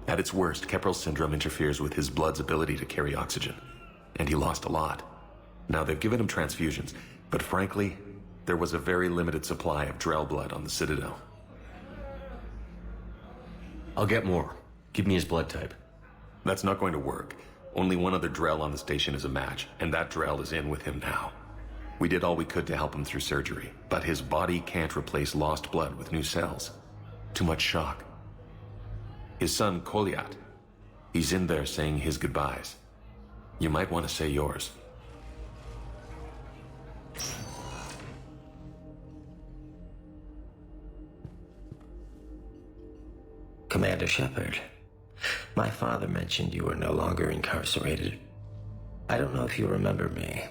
At its worst, Keprel's syndrome interferes with his blood's ability to carry oxygen. And he lost a lot. Now, they've given him transfusions, but frankly, there was a very limited supply of Drell blood on the Citadel. I'll get more. Give me his blood type. That's not going to work. Only one other Drell on the station is a match, and that Drell is in with him now. We did all we could to help him through surgery, but his body can't replace lost blood with new cells. Too much shock. His son, Koliat, he's in there saying his goodbyes. You might want to say yours. Commander Shepard, my father mentioned you were no longer incarcerated. I don't know if you remember me.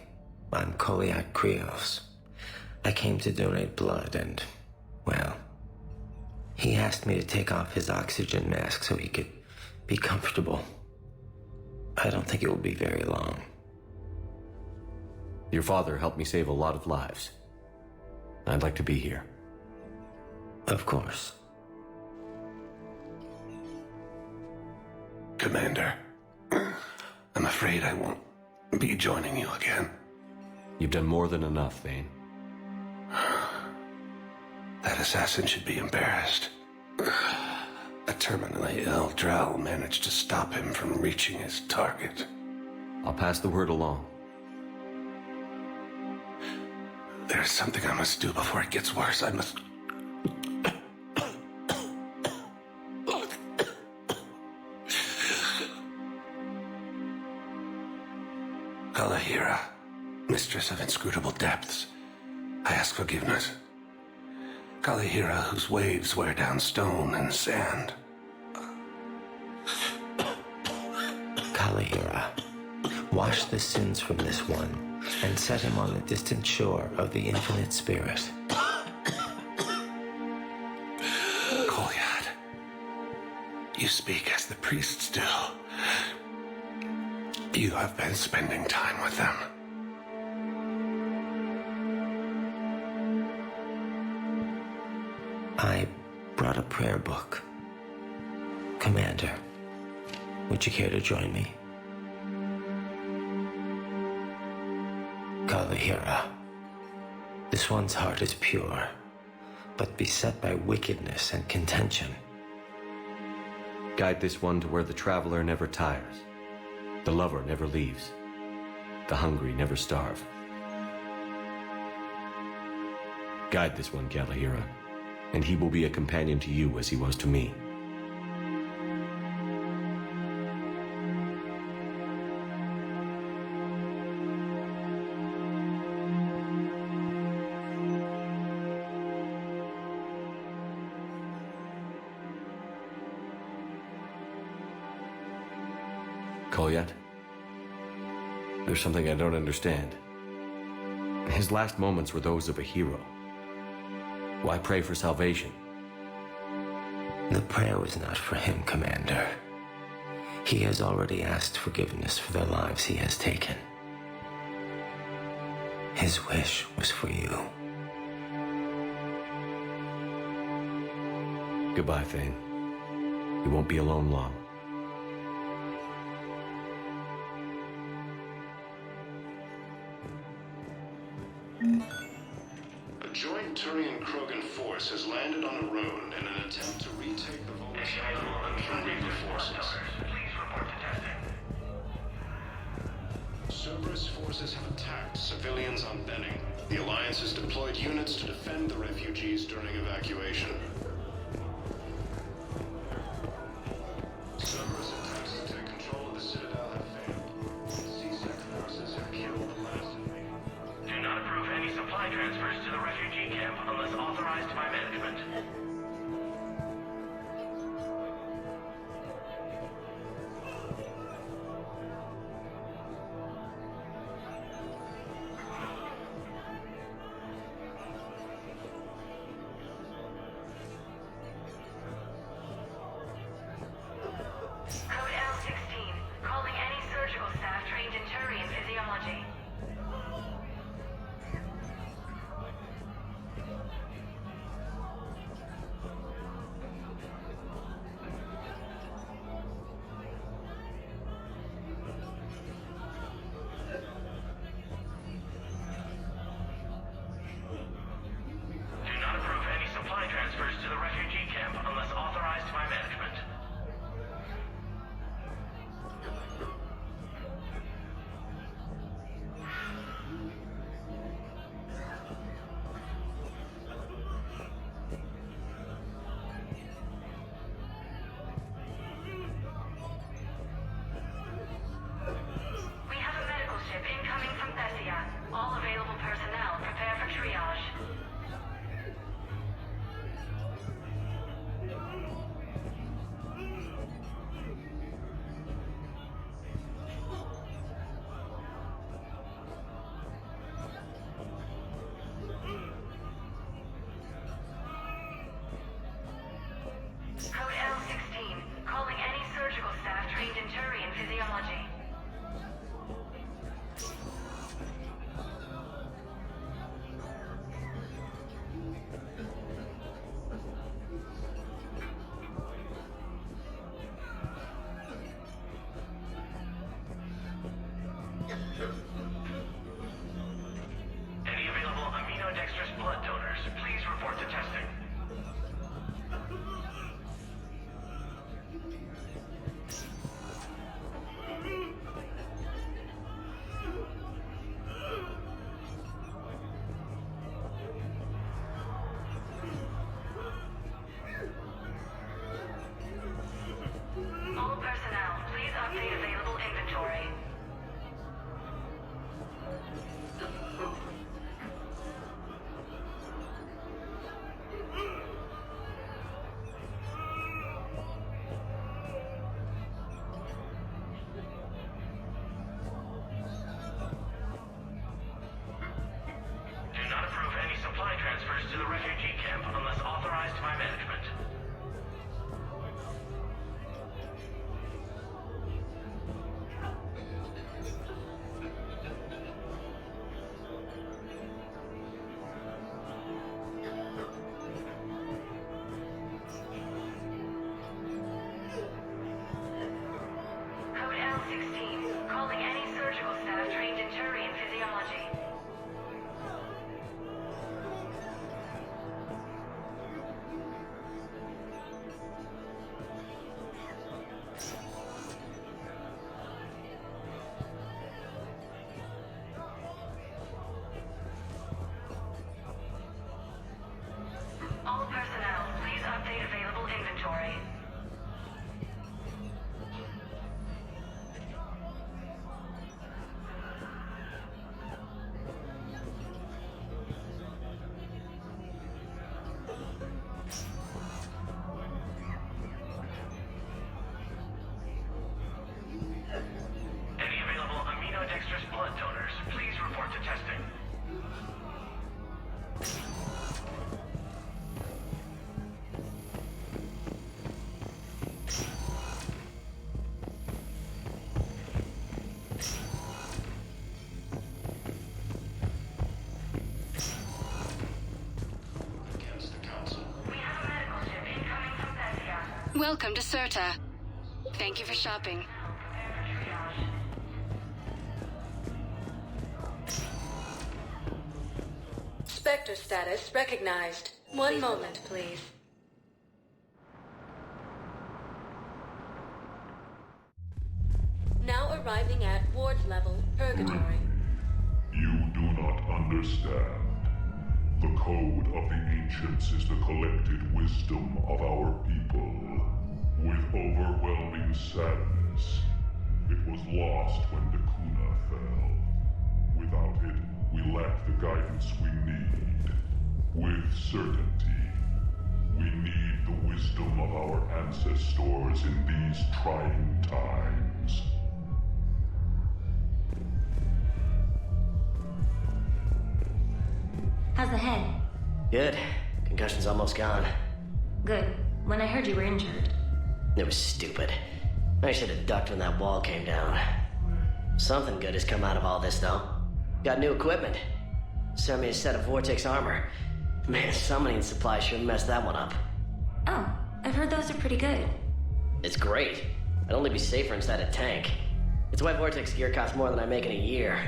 I'm Koliak Krios. I came to donate blood and, well, he asked me to take off his oxygen mask so he could be comfortable. I don't think it will be very long. Your father helped me save a lot of lives. I'd like to be here. Of course. Commander, I'm afraid I won't be joining you again. You've done more than enough, Thane. That assassin should be embarrassed. A terminally ill Drell managed to stop him from reaching his target. I'll pass the word along. There's something I must do before it gets worse. I must... Kalahira, mistress of inscrutable depths, I ask forgiveness. Kalahira, whose waves wear down stone and sand. Kalahira, wash the sins from this one and set him on the distant shore of the infinite spirit. Kolyad, you speak as the priests do. You have been spending time with them. I brought a prayer book. Commander, would you care to join me? Kalahira, This one's heart is pure, but beset by wickedness and contention. Guide this one to where the traveler never tires, the lover never leaves, the hungry never starve. Guide this one, Galahira, and he will be a companion to you as he was to me. Kolyat? There's something I don't understand. His last moments were those of a hero. Why pray for salvation? The prayer was not for him, Commander. He has already asked forgiveness for the lives he has taken. His wish was for you. Goodbye, Thane. You won't be alone long. A joint Turian-Krogan force has landed on Arone in an attempt to retake the Volus Island from Reaper forces. Cerberus forces have attacked civilians on Benning. The Alliance has deployed units to defend the refugees during evacuation. Cerberus attempts to take control of the Citadel have failed. C-Sec forces have killed the last inmate. Do not approve any supply transfers to the refugee camp unless authorized by management. Code L16, calling any surgical staff trained in Turian physiology. Do not approve any supply transfers to the refugee camp unless authorized by management. Welcome to Certa. Thank you for shopping. Spectre status recognized. One moment, please. Now arriving at ward level purgatory. You do not understand. The code of the ancients is the collected wisdom of our people. With overwhelming sadness, it was lost when Dakuna fell. Without it, we lack the guidance we need. With certainty, we need the wisdom of our ancestors in these trying times. How's the head? Good. Concussion's almost gone. Good. When I heard you were injured. It was stupid. I should have ducked when that wall came down. Something good has come out of all this, though. Got new equipment. Sent me a set of Vortex armor. Man, summoning supply sure messed that one up. Oh, I've heard those are pretty good. It's great. I'd only be safer inside a tank. It's why Vortex gear costs more than I make in a year.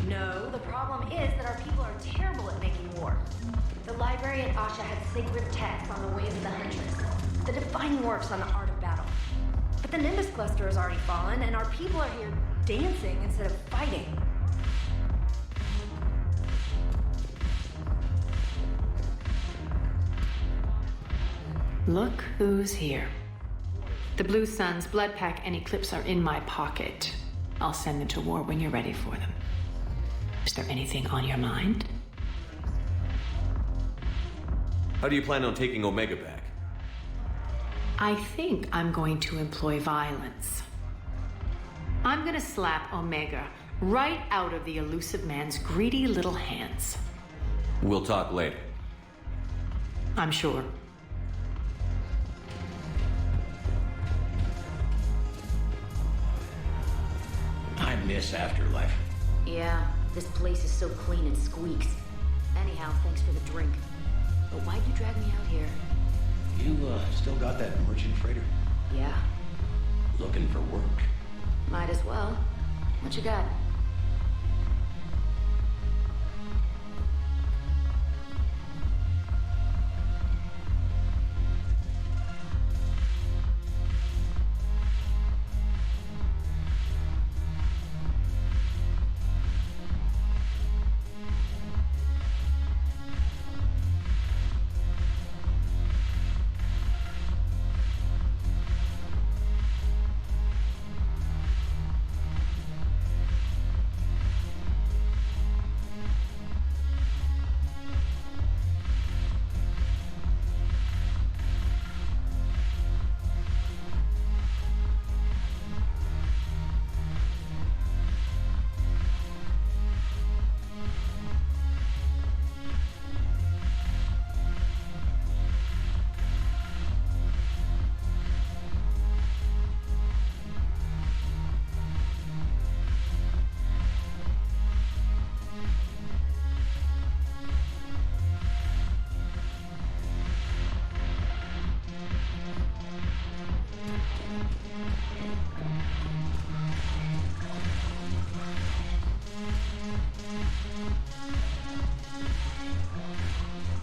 No, the problem is that our people are terrible at making war. The library at Asha had sacred texts on the ways of the Huntress, the defining works on the art of battle. But the Nimbus cluster has already fallen, and our people are here dancing instead of fighting. Look who's here. The Blue Suns, Blood Pack, and Eclipse are in my pocket. I'll send them to war when you're ready for them. Is there anything on your mind? How do you plan on taking Omega back? I think I'm going to employ violence. I'm gonna slap Omega right out of the elusive man's greedy little hands. We'll talk later. I'm sure. I miss Afterlife. Yeah, this place is so clean it squeaks. Anyhow, thanks for the drink. But why'd you drag me out here? You, still got that merchant freighter? Yeah, Looking for work? might as well. What you got?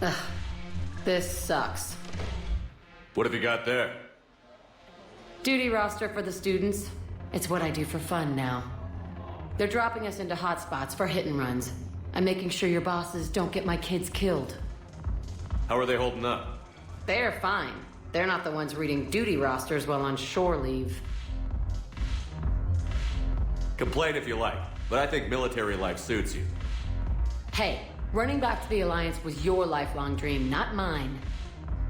Ugh, this sucks. What have you got there? Duty roster for the students. It's what I do for fun now. They're dropping us into hotspots for hit and runs. I'm making sure your bosses don't get my kids killed. How are they holding up? They're fine. They're not the ones reading duty rosters while on shore leave. Complain if you like, but I think military life suits you. Hey, running back to the Alliance was your lifelong dream, not mine.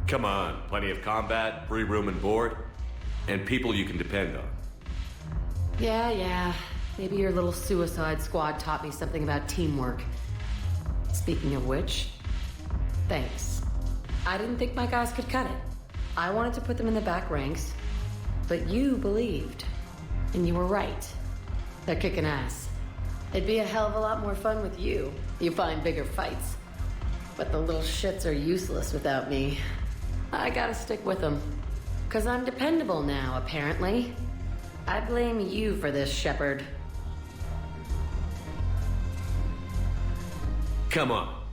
Come on, plenty of combat, free room and board, and people you can depend on. Yeah. Maybe your little suicide squad taught me something about teamwork. Speaking of which, thanks. I didn't think my guys could cut it. I wanted to put them in the back ranks, but you believed. And you were right. They're kicking ass. It'd be a hell of a lot more fun with you. You find bigger fights. But the little shits are useless without me. I gotta stick with them. 'Cause I'm dependable now, apparently. I blame you for this, Shepard. Come on.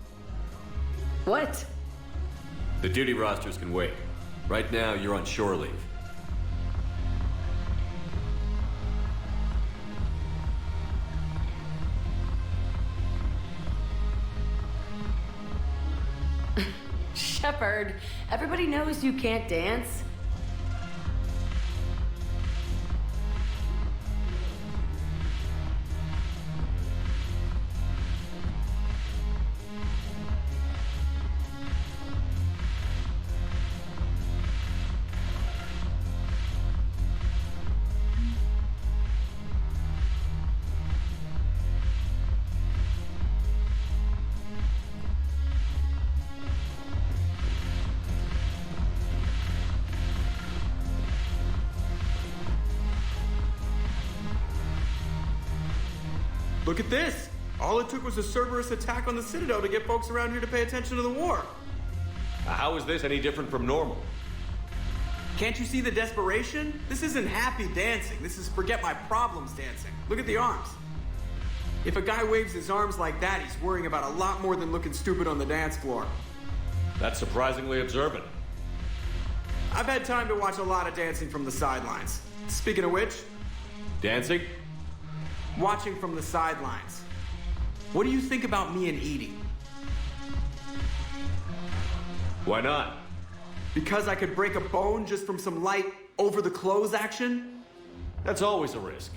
What? The duty rosters can wait. Right now, you're on shore leave. Shepard, everybody knows you can't dance. Look at this! All it took was a Cerberus attack on the Citadel to get folks around here to pay attention to the war. How is this any different from normal? Can't you see the desperation? This isn't happy dancing. This is forget my problems dancing. Look at the arms. If a guy waves his arms like that, he's worrying about a lot more than looking stupid on the dance floor. That's surprisingly observant. I've had time to watch a lot of dancing from the sidelines. Speaking of which... Dancing? Watching from the sidelines. What do you think about me and Edie? Why not? Because I could break a bone just from some light over-the-clothes action? That's always a risk.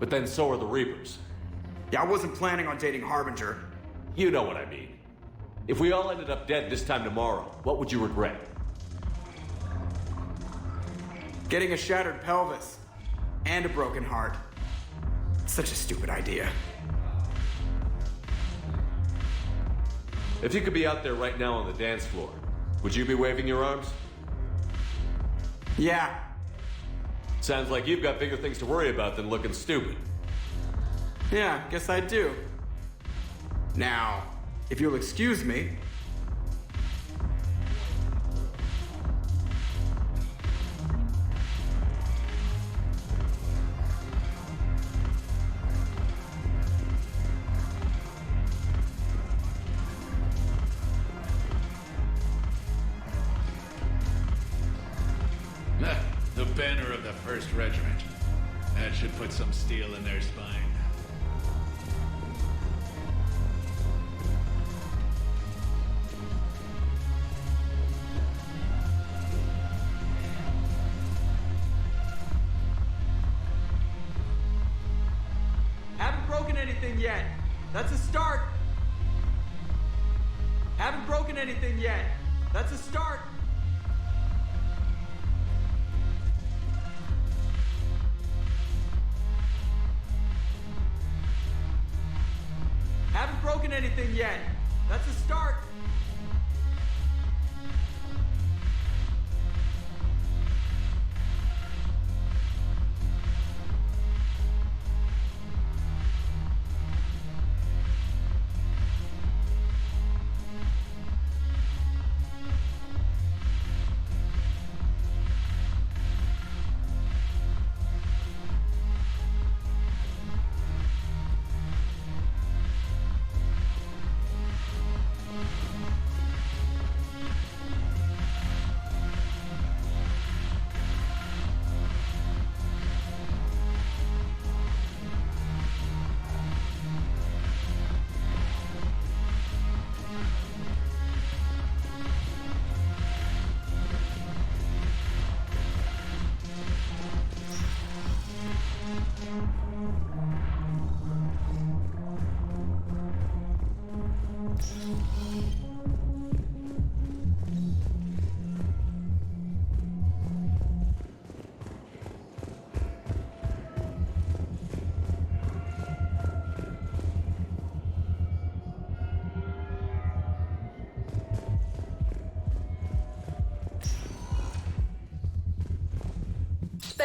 But then so are the Reapers. Yeah, I wasn't planning on dating Harbinger. You know what I mean. If we all ended up dead this time tomorrow, what would you regret? Getting a shattered pelvis. And a broken heart. Such a stupid idea. If you could be out there right now on the dance floor, would you be waving your arms? Yeah. Sounds like you've got bigger things to worry about than looking stupid. Yeah, guess I do. Now, if you'll excuse me... The banner of the 1st Regiment. That should put some steel in their spine. Haven't broken anything yet. That's a start. Haven't broken anything yet. That's a start. Haven't broken anything yet. That's a start.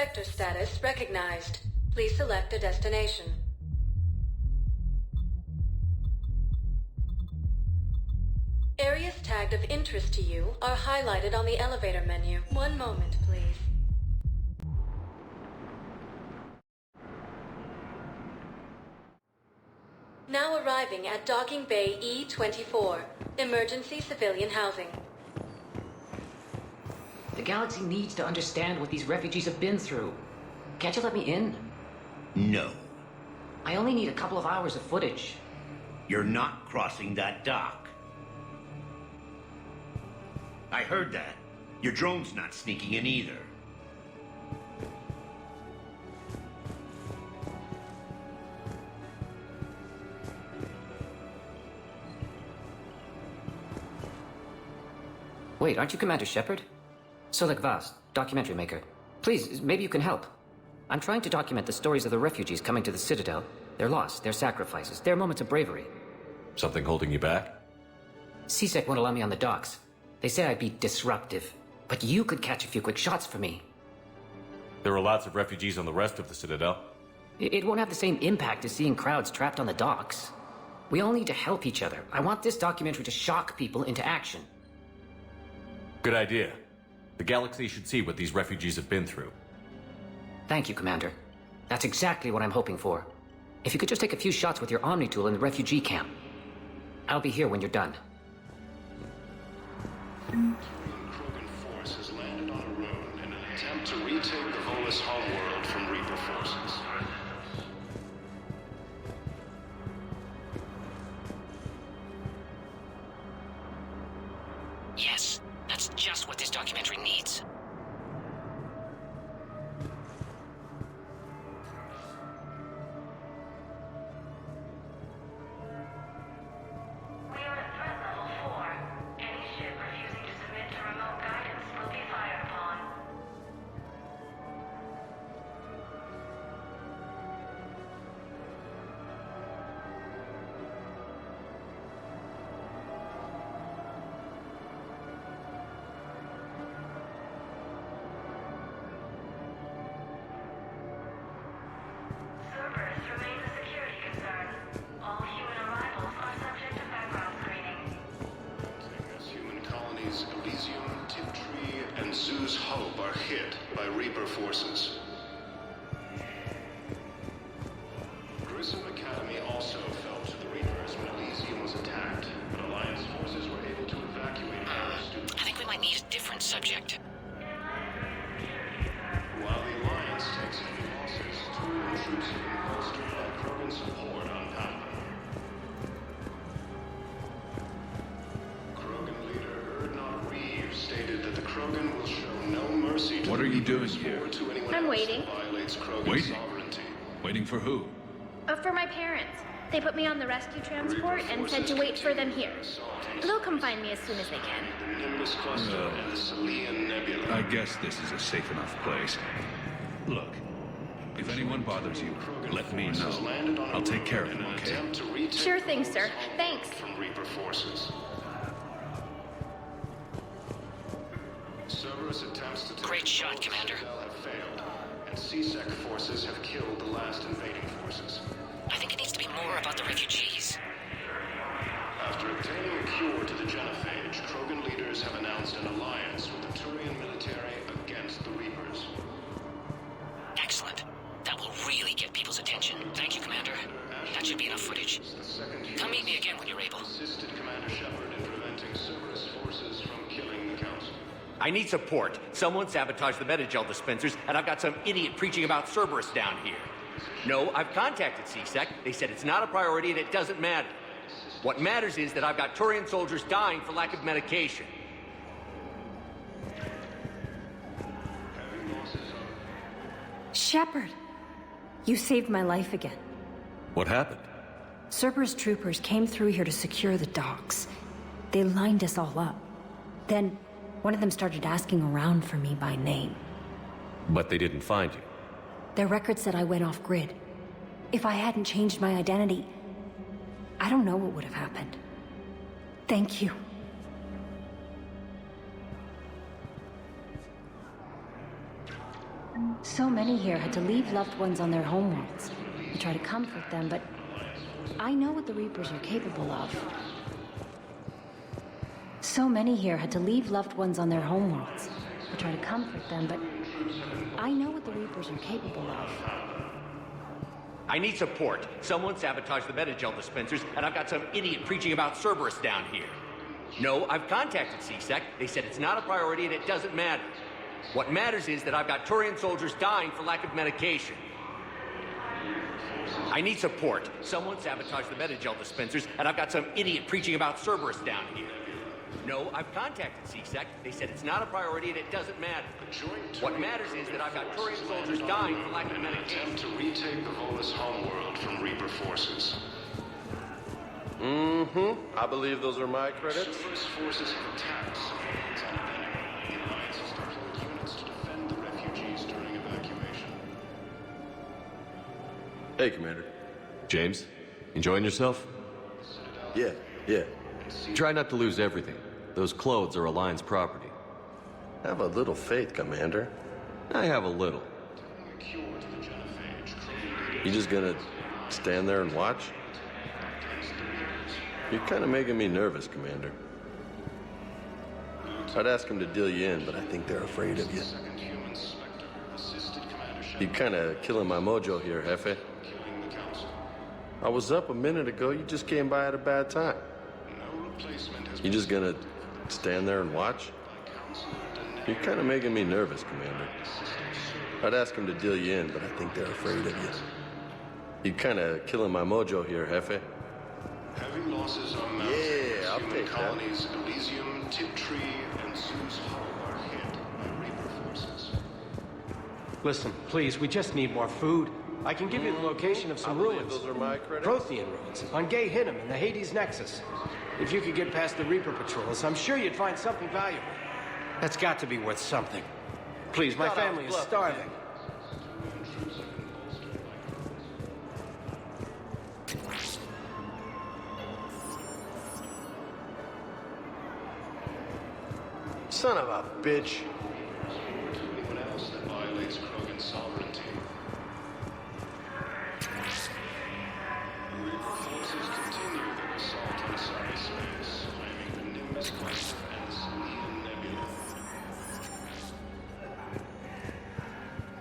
Sector status recognized. Please select a destination. Areas tagged of interest to you are highlighted on the elevator menu. One moment, please. Now arriving at Docking Bay E-24, emergency civilian housing. The galaxy needs to understand what these refugees have been through. Can't you let me in? No. I only need a couple of hours of footage. You're not crossing that dock. I heard that. Your drone's not sneaking in either. Wait, aren't you Commander Shepard? Solek Vaz, documentary maker. Please, maybe you can help. I'm trying to document the stories of the refugees coming to the Citadel. Their loss, their sacrifices, their moments of bravery. Something holding you back? CSEC won't allow me on the docks. They say I'd be disruptive. But you could catch a few quick shots for me. There are lots of refugees on the rest of the Citadel. It won't have the same impact as seeing crowds trapped on the docks. We all need to help each other. I want this documentary to shock people into action. Good idea. The galaxy should see what these refugees have been through. Thank you, Commander. That's exactly what I'm hoping for. If you could just take a few shots with your Omni tool in the refugee camp. I'll be here when you're done. Krogan force has landed on Arun in an attempt to retake the Volus homeworld from Reaper forces. Yes, that's just what this documentary needs. We are at threat level 4. Any ship refusing to submit to remote guidance will be fired upon. Cerberus remains a security concern. All human arrivals are subject to background screening. As human colonies Elysium, Tiptree, and Zeus Hope are hit by Reaper forces. Grissom Academy also fell to the Reapers when Elysium was attacked, but Alliance forces were able to evacuate our students. I think we might need a different subject. While the Alliance takes heavy losses, Turian troops have been bolstered by Krogan support on Papa. Krogan leader Erdnot Reeves stated that the Krogan will show no mercy to What the are you doing Reapers here? or to anyone I'm else waiting. who violates Krogan Waiting? sovereignty. Waiting for who? For my parents. They put me on the rescue transport and said to wait for them here. They'll come find me as soon as they can. The Nimbus cluster and the Celian Nebula. I guess this is a safe enough place. Look, if anyone bothers you, let me know. I'll take care of them, okay? Sure thing, sir. Thanks. From Reaper forces. Cerberus attempts to take Great shot, control of Commander. Citadel have failed, and CSEC forces have killed the last invading forces. I think it needs to be more about the refugees. After obtaining a cure to the genophage, Krogan leaders have announced an alliance with the Turian military against the Reapers. Excellent. That will really get people's attention. Thank you, Commander. That should be enough footage. Come meet me again when you're able. Assisted Commander Shepard in preventing Cerberus forces from killing the Council. I need support. Someone sabotaged the Metagel dispensers, and I've got some idiot preaching about Cerberus down here. No, I've contacted CSEC. They said it's not a priority and it doesn't matter. What matters is that I've got Turian soldiers dying for lack of medication. Shepard, you saved my life again. What happened? Cerberus troopers came through here to secure the docks. They lined us all up. Then, one of them started asking around for me by name. But they didn't find you. Their record said I went off-grid. If I hadn't changed my identity, I don't know what would have happened. Thank you. So many here had to leave loved ones on their homeworlds. We try to comfort them, but I know what the Reapers are capable of. So many here had to leave loved ones on their homeworlds. We try to comfort them, but I know what the Reapers are capable of. I need support. Someone sabotaged the Metagel dispensers, and I've got some idiot preaching about Cerberus down here. No, I've contacted CSEC. They said it's not a priority and it doesn't matter. What matters is that I've got Turian soldiers dying for lack of medication. I need support. Someone sabotaged the Metagel dispensers, and I've got some idiot preaching about Cerberus down here. No, I've contacted CSEC. They said it's not a priority and it doesn't matter. What matters is that I've got Turian soldiers dying for lack of medication. Attempt to retake the Volus homeworld from Reaper forces. I believe those are my credits. Cerberus forces have attacked civilians on Venom. The Alliance has deployed units to defend the refugees during evacuation. Hey, Commander. James, enjoying yourself? Yeah. Try not to lose everything. Those clothes are Alliance property. Have a little faith, Commander. I have a little. You just gonna stand there and watch? You're kind of making me nervous, Commander. I'd ask them to deal you in, but I think they're afraid of you. You're kind of killing my mojo here, Jefe. I was up a minute ago. You just came by at a bad time. You just gonna stand there and watch? You're kind of making me nervous, Commander. I'd ask them to deal you in, but I think they're afraid of you. You're kind of killing my mojo here, Jefe. Heavy losses on mountains. Yeah, I'll take that. Colonies Elysium, Tiptree, and Zeus Hollow are hit by Reaper forces. Listen, please, we just need more food. I can give you the location of some ruins. Those are my credits. Prothean ruins on Gay Hinnom in the Hades Nexus. If you could get past the Reaper patrols, I'm sure you'd find something valuable. That's got to be worth something. Please, my family is starving. Son of a bitch. Anyone else that violates Krogan's sovereignty. Reaper forces continue their assault on Asari space, claiming the Nimbus cluster and the Selean Nebula.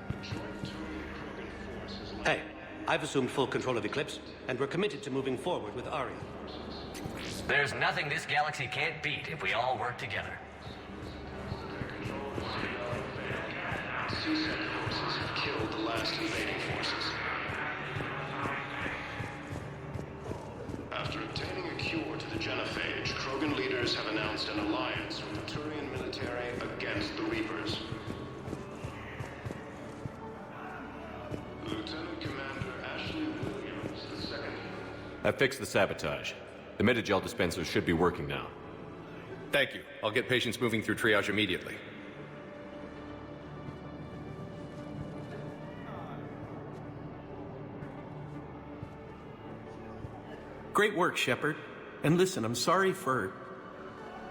The joint Turian-Krogan force is Hey, I've assumed full control of Eclipse, and we're committed to moving forward with Ari. There's nothing this galaxy can't beat if we all work together. CSEC forces have killed the last invading forces. After obtaining a cure to the genophage, Krogan leaders have announced an alliance with the Turian military against the Reapers. Lieutenant Commander Ashley Williams, the second... I fixed the sabotage. The Metagel dispensers should be working now. Thank you. I'll get patients moving through triage immediately. Great work, Shepard. And listen, I'm sorry for...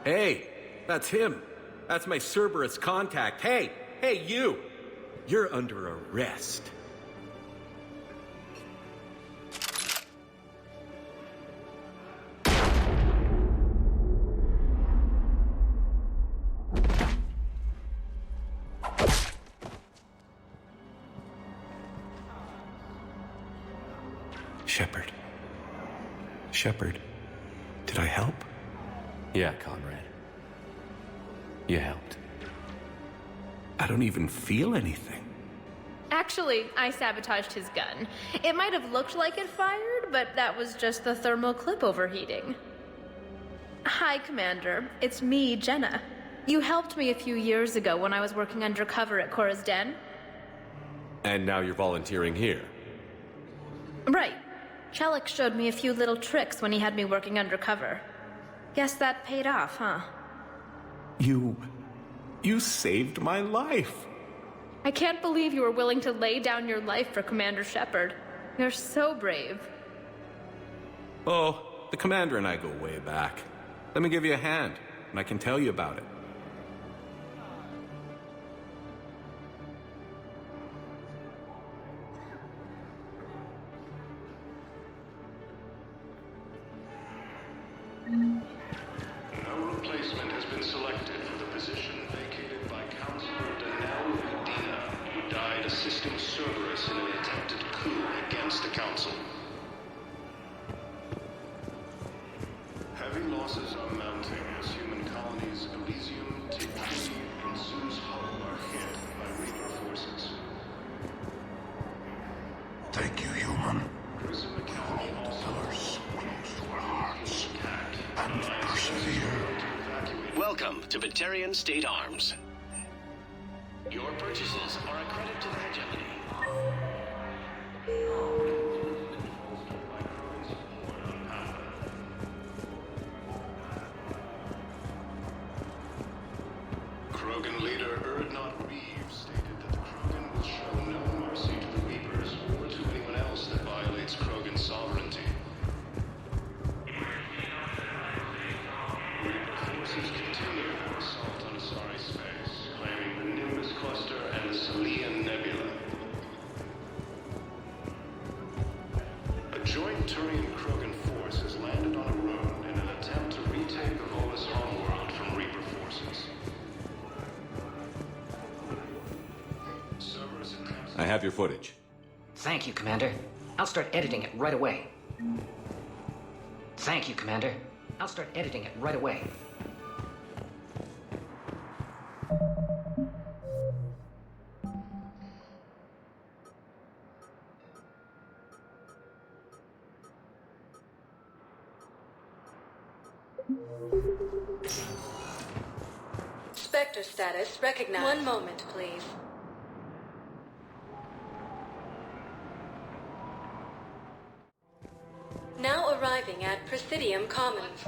Hey, that's him. That's my Cerberus contact. Hey, you! You're under arrest. Shepard, did I help? Yeah, Conrad. You helped. I don't even feel anything. Actually, I sabotaged his gun. It might have looked like it fired, but that was just the thermal clip overheating. Hi, Commander. It's me, Jenna. You helped me a few years ago when I was working undercover at Cora's Den. And now you're volunteering here. Right. Chelik showed me a few little tricks when he had me working undercover. Guess that paid off, huh? You saved my life. I can't believe you were willing to lay down your life for Commander Shepard. You're so brave. Oh, the Commander and I go way back. Let me give you a hand, and I can tell you about it. replacement has been selected for the position vacated by Counselor Danelle Udina, who died assisting Cerberus in an attempted coup against the Council. Heavy losses are mounting as human colonies Elysium, Tigris, and Sue's Hull are hit by Reaper forces. Thank you, human. Pillars close to our hearts and persevere. Welcome to Batarian State Arms. Your purchases are a credit to the hegemony. Krogan leader Erdnot Reeves stated that the Krogan will show no mercy to the Reapers or to anyone else that violates Krogan sovereignty. Reaper forces continue their assault on Asari space, claiming the Nimbus cluster and the Citadel Nebula. A joint Turian-Krogan force has landed on a road in an attempt to retake the Volus homeworld from Reaper forces. I have your footage. Thank you, Commander. I'll start editing it right away. Thank you, Commander. I'll start editing it right away. Spectre status recognized. One moment, please. Now arriving at Presidium Commons.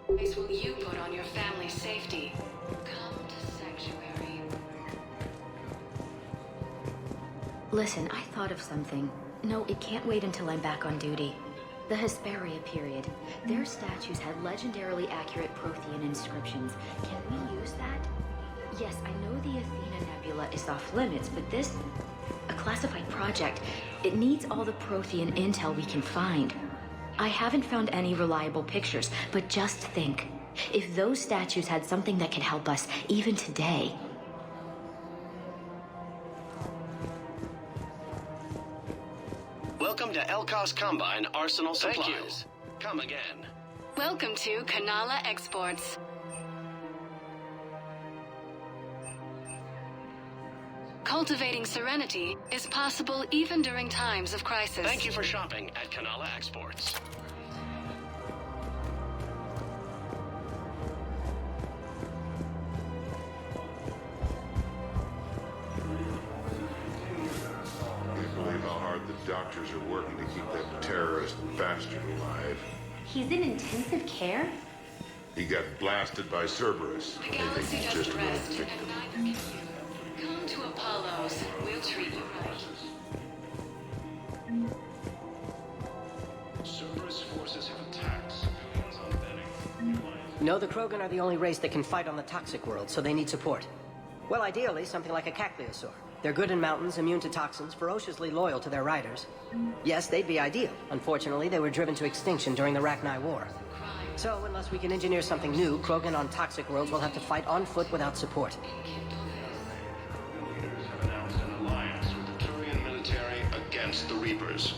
What will you put on your family's safety? Come to Sanctuary. Listen, I thought of something. No, it can't wait until I'm back on duty. The Hesperia period. Their statues had legendarily accurate Prothean inscriptions. Can we use that? Yes, I know the Athena Nebula is off limits, but this... a classified project. It needs all the Prothean intel we can find. I haven't found any reliable pictures, but just think. If those statues had something that could help us, even today... Welcome to Elkos Combine Arsenal Supplies. Thank you. Come again. Welcome to Kanala Exports. Cultivating serenity is possible even during times of crisis. Thank you for shopping at Kanala Exports. How hard the doctors are working to keep that terrorist bastard alive. He's in intensive care? He got blasted by Cerberus. They think he's just a little victim. Come to Apollo's. We'll treat you right. Cerberus forces have attacked civilians on Benning. No, the Krogan are the only race that can fight on the toxic world, so they need support. Well, ideally, something like a Cacliosaur. They're good in mountains, immune to toxins, ferociously loyal to their riders. Yes, they'd be ideal. Unfortunately, they were driven to extinction during the Rachni War. So, unless we can engineer something new, Krogan on toxic worlds will have to fight on foot without support. Leaders have announced an alliance with the Turian military against the Reapers.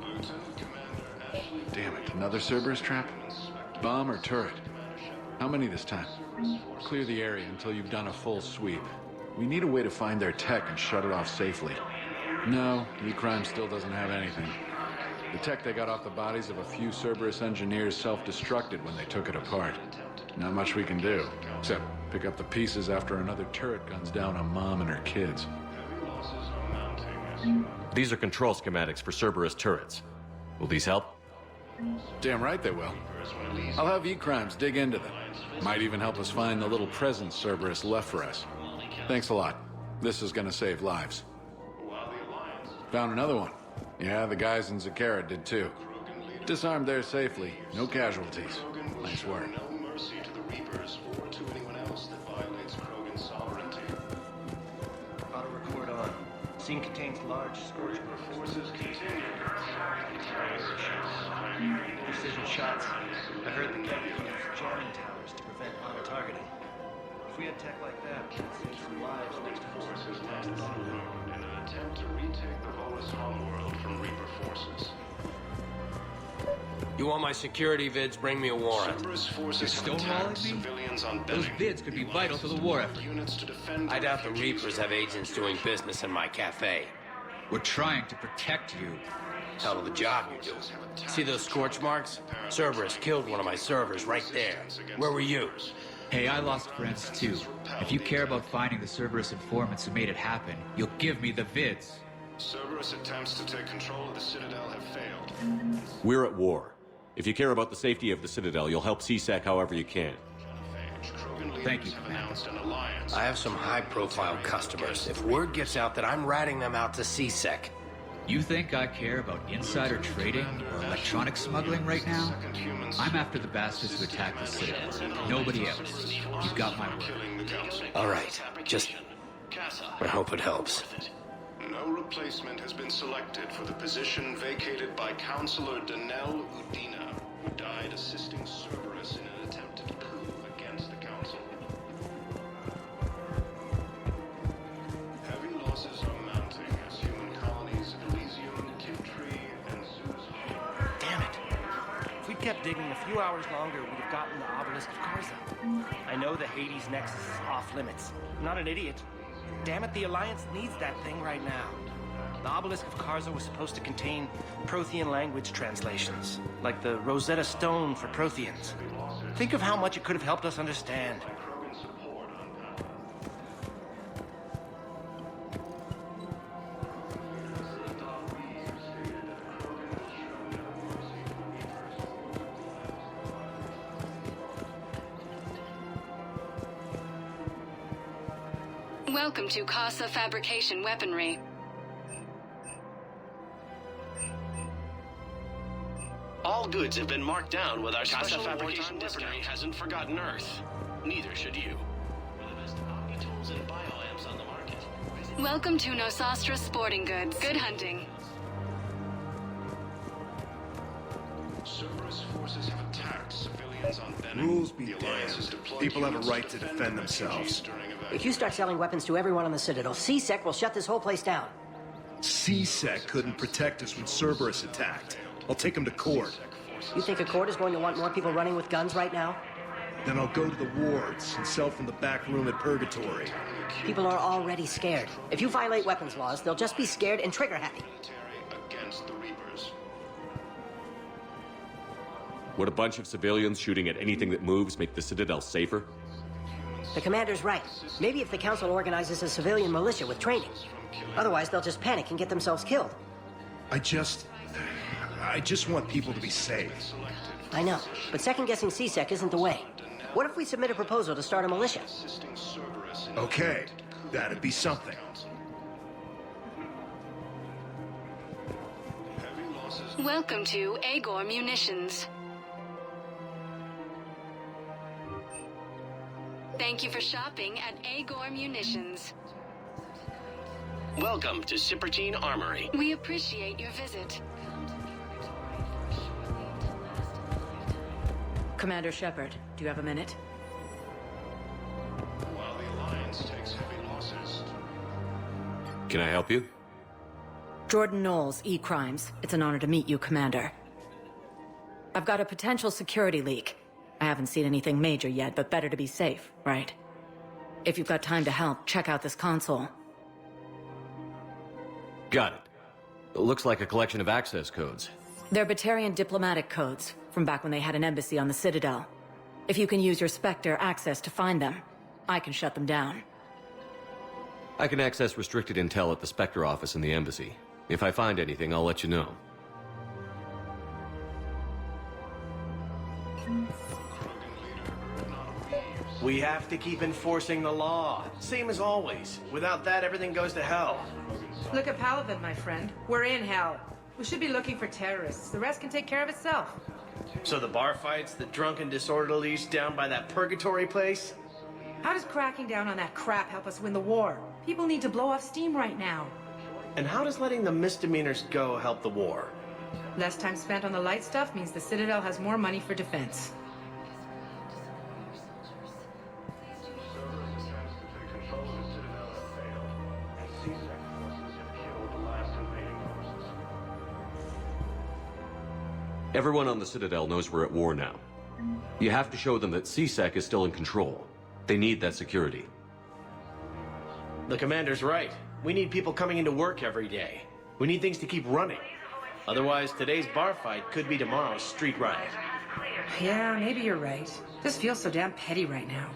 Lieutenant Commander Ashley... Damn it, another Cerberus trap? Bomb or turret? How many this time? Clear the area until you've done a full sweep. We need a way to find their tech and shut it off safely. No, E-Crime still doesn't have anything. The tech they got off the bodies of a few Cerberus engineers self-destructed when they took it apart. Not much we can do, except pick up the pieces after another turret guns down on Mom and her kids. These are control schematics for Cerberus turrets. Will these help? Damn right they will. I'll have E-Crimes dig into them. Might even help us find the little presents Cerberus left for us. Thanks a lot. This is gonna save lives. Found another one. Yeah, the guys in Zakara did too. Disarmed there safely. No casualties. Nice work. No mercy to the Reapers or to anyone else that violates Krogan sovereignty. Auto record on. Scene contains large scorch. Forces continue shots. I heard the captain used jamming towers to prevent auto-targeting. If we had tech like that, we'd save some lives next to Forces landed on the moon in an attempt to retake the Volus homeworld from Reaper forces. You want my security vids? Bring me a warrant. Cerberus forces have You're attacked stonewalling me? civilians on Those Benning. vids could be vital to the war effort. Units to defend I doubt the Reapers have agents doing business in my cafe. We're trying to protect you. Hell of a job you do. See those scorch marks? Cerberus killed one of my servers right there. Where were you? Hey, I lost friends too. If you care about finding the Cerberus informants who made it happen, you'll give me the vids. Cerberus attempts to take control of the Citadel have failed. We're at war. If you care about the safety of the Citadel, you'll help CSEC however you can. Thank you, I have some high-profile customers. If word gets out that I'm ratting them out to CSEC. You think I care about insider trading or electronic smuggling right now? I'm after the bastards who attacked the Citadel. Nobody else. You've got my word. All right. Just... I hope it helps. No replacement has been selected for the position vacated by Counselor Danelle Udina, who died assisting Cerberus in an attempted coup against the Council. Heavy losses are mounting as human colonies Elysium, Tiptree, and Zeus. Damn it. If we'd kept digging a few hours longer, we'd have gotten the obelisk of Karza. I know the Hades Nexus is off limits. I'm not an idiot. Damn it, the Alliance needs that thing right now. The obelisk of Karza was supposed to contain Prothean language translations, like the Rosetta Stone for Protheans. Think of how much it could have helped us understand. Welcome to Casa Fabrication Weaponry. All goods have been marked down with our special fabrication weaponry hasn't forgotten Earth. Neither should you. We're the best omni-tools and bioamps on the market. Welcome to Nosastra Sporting Goods. Good hunting. Cerberus forces have attacked civilians on Benning. Rules be damned. People have a right to defend themselves. If you start selling weapons to everyone on the Citadel, CSEC will shut this whole place down. CSEC couldn't protect us when Cerberus attacked. I'll take him to court. You think a court is going to want more people running with guns right now? Then I'll go to the wards and sell from the back room at Purgatory. People are already scared. If you violate weapons laws, they'll just be scared and trigger happy. Against the Reapers. Would a bunch of civilians shooting at anything that moves make the Citadel safer? The commander's right. Maybe if the Council organizes a civilian militia with training. Otherwise, they'll just panic and get themselves killed. I just want people to be safe. I know, but second-guessing CSEC isn't the way. What if we submit a proposal to start a militia? Okay, that'd be something. Welcome to Agor Munitions. Thank you for shopping at Agor Munitions. Welcome to Cypertine Armory. We appreciate your visit. Commander Shepard, do you have a minute? While the Alliance takes heavy losses. Can I help you? Jordan Knowles, E-Crimes. It's an honor to meet you, Commander. I've got a potential security leak. I haven't seen anything major yet, but better to be safe, right? If you've got time to help, check out this console. Got it. It looks like a collection of access codes. They're Batarian diplomatic codes, from back when they had an embassy on the Citadel. If you can use your Spectre access to find them, I can shut them down. I can access restricted intel at the Spectre office in the embassy. If I find anything, I'll let you know. We have to keep enforcing the law. Same as always. Without that, everything goes to hell. Look at Paladin, my friend. We're in hell. We should be looking for terrorists. The rest can take care of itself. So the bar fights, the drunken disorderlies down by that purgatory place? How does cracking down on that crap help us win the war? People need to blow off steam right now. And how does letting the misdemeanors go help the war? Less time spent on the light stuff means the Citadel has more money for defense. Everyone on the Citadel knows we're at war now. You have to show them that CSEC is still in control. They need that security. The commander's right. We need people coming into work every day. We need things to keep running. Otherwise, today's bar fight could be tomorrow's street riot. Yeah, maybe you're right. This feels so damn petty right now.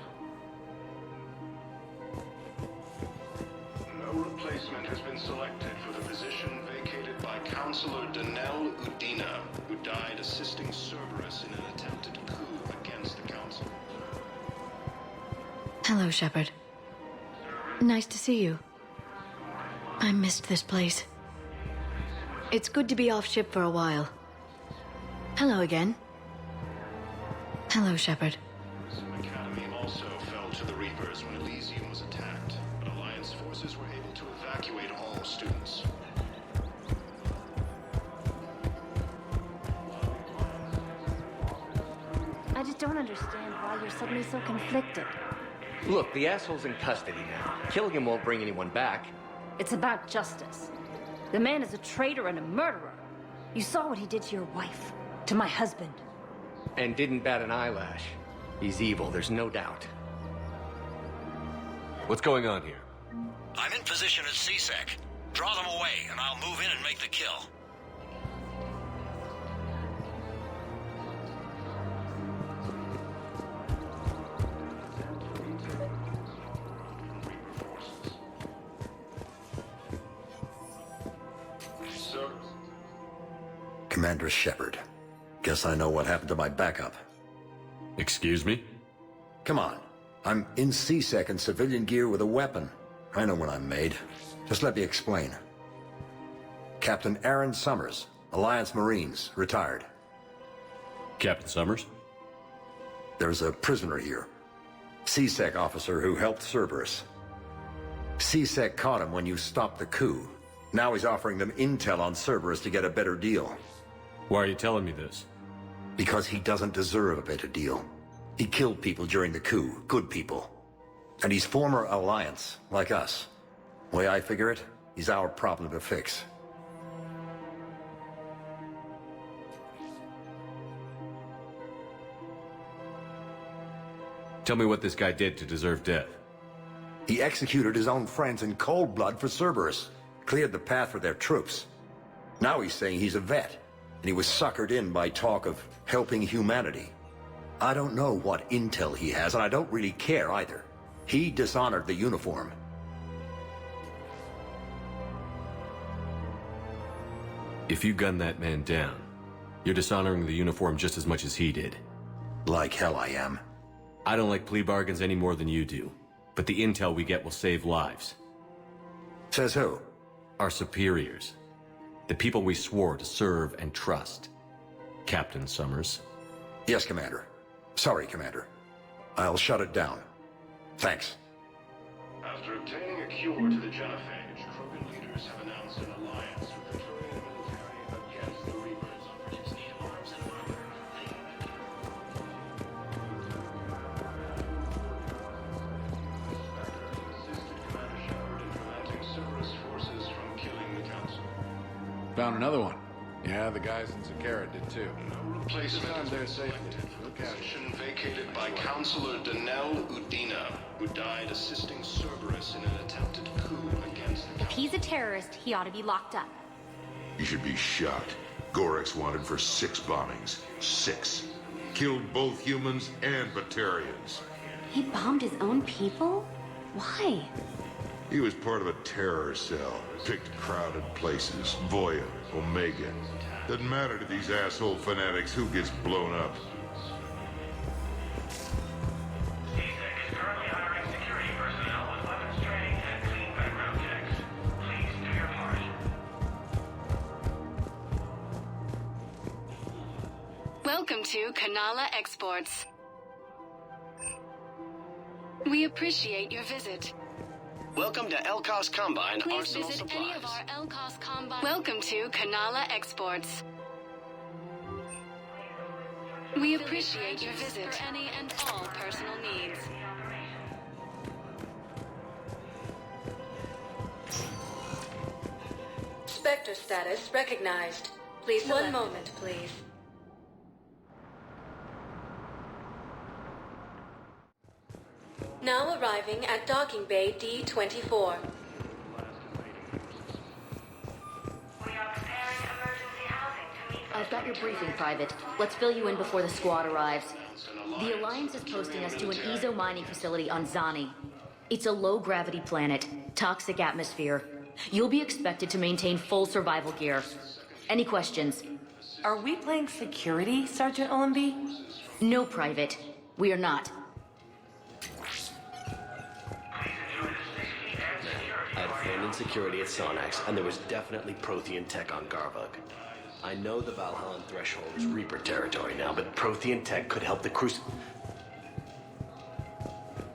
No replacement has been selected for the position vacated by Counselor Danelle Udina, who died assisting Cerberus in an attempted coup against the Council. Hello, Shepard. Nice to see you. I missed this place. It's good to be off ship for a while. Hello again. Hello, Shepard. Academy also fell to the Reapers when Elysium was attacked, but Alliance forces were able to evacuate all students. I just don't understand why you're suddenly so conflicted. Look, the asshole's in custody now. Killing him won't bring anyone back. It's about justice. The man is a traitor and a murderer. You saw what he did to your wife, to my husband. And didn't bat an eyelash. He's evil, there's no doubt. What's going on here? I'm in position at CSEC. Draw them away, and I'll move in and make the kill. Commander Shepard. Guess I know what happened to my backup. Excuse me? Come on. I'm in CSEC in civilian gear with a weapon. I know when I'm made. Just let me explain. Captain Aaron Summers, Alliance Marines, retired. Captain Summers? There's a prisoner here. CSEC officer who helped Cerberus. CSEC caught him when you stopped the coup. Now he's offering them intel on Cerberus to get a better deal. Why are you telling me this? Because he doesn't deserve a better deal. He killed people during the coup, good people. And he's former Alliance, like us. Way I figure it, he's our problem to fix. Tell me what this guy did to deserve death. He executed his own friends in cold blood for Cerberus. Cleared the path for their troops. Now he's saying he's a vet, and he was suckered in by talk of helping humanity. I don't know what intel he has, and I don't really care either. He dishonored the uniform. If you gun that man down, you're dishonoring the uniform just as much as he did. Like hell I am. I don't like plea bargains any more than you do, but the intel we get will save lives. Says who? Our superiors. The people we swore to serve and trust. Captain Summers. Yes, Commander. Sorry, Commander. I'll shut it down. Thanks. After obtaining a cure to the genophage, Krogan leaders have announced an alliance with the Turian military against the Reapers. Operatives need arms and armor. Assisted Commander Shepard in preventing Cerberus forces from killing the Council. Found another one. Yeah, the guys in Zakara did too. No replacement has been selected for the position vacated by Counselor Danelle Udina, who died assisting Cerberus in an attempted coup against the If he's a terrorist, he ought to be locked up. He should be shot. Gorex wanted for 6 bombings. 6. Killed both humans and Batarians. He bombed his own people? Why? He was part of a terror cell. Picked crowded places. Voya, Omega. Doesn't matter to these asshole fanatics who gets blown up. Welcome to Kanala Exports. We appreciate your visit. Welcome to Elkos Combine Please Arsenal visit Supplies. any of our Elkos Combine. Welcome to Kanala Exports. We appreciate your visit for any and all personal needs. Spectre status recognized. Please select. One moment, please. Now arriving at docking bay D-24. I've got your briefing, Private. Let's fill you in before the squad arrives. The Alliance is posting us to an Ezo mining facility on Zani. It's a low-gravity planet, toxic atmosphere. You'll be expected to maintain full survival gear. Any questions? Are we playing security, Sergeant Ullenby? No, Private. We are not. I had a friend in security at Sonax, and there was definitely Prothean tech on Garvug. I know the Valhallan threshold is Reaper territory now, but Prothean tech could help the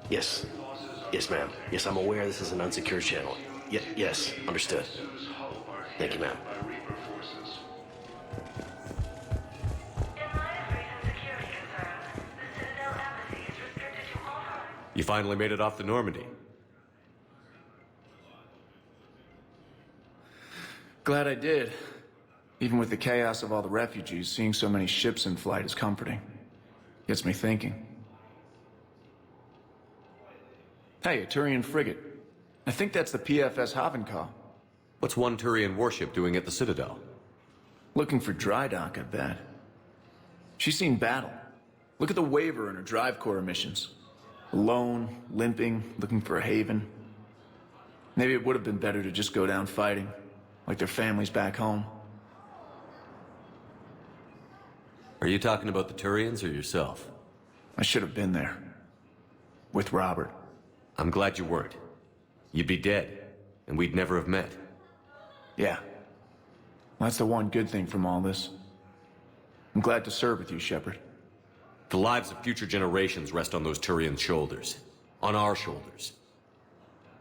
Yes. Yes, ma'am. Yes, I'm aware this is an unsecured channel. Yes, understood. Thank you, ma'am. You finally made it off the Normandy. Glad I did. Even with the chaos of all the refugees, seeing so many ships in flight is comforting. Gets me thinking. Hey, a Turian frigate. I think that's the PFS Havenkaw. What's one Turian warship doing at the Citadel? Looking for dry dock, I bet. She's seen battle. Look at the waiver in her drive core emissions. Alone, limping, looking for a haven. Maybe it would have been better to just go down fighting, like their families back home. Are you talking about the Turians or yourself? I should have been there. With Robert. I'm glad you weren't. You'd be dead, and we'd never have met. Yeah. Well, that's the one good thing from all this. I'm glad to serve with you, Shepard. The lives of future generations rest on those Turians' shoulders. On our shoulders.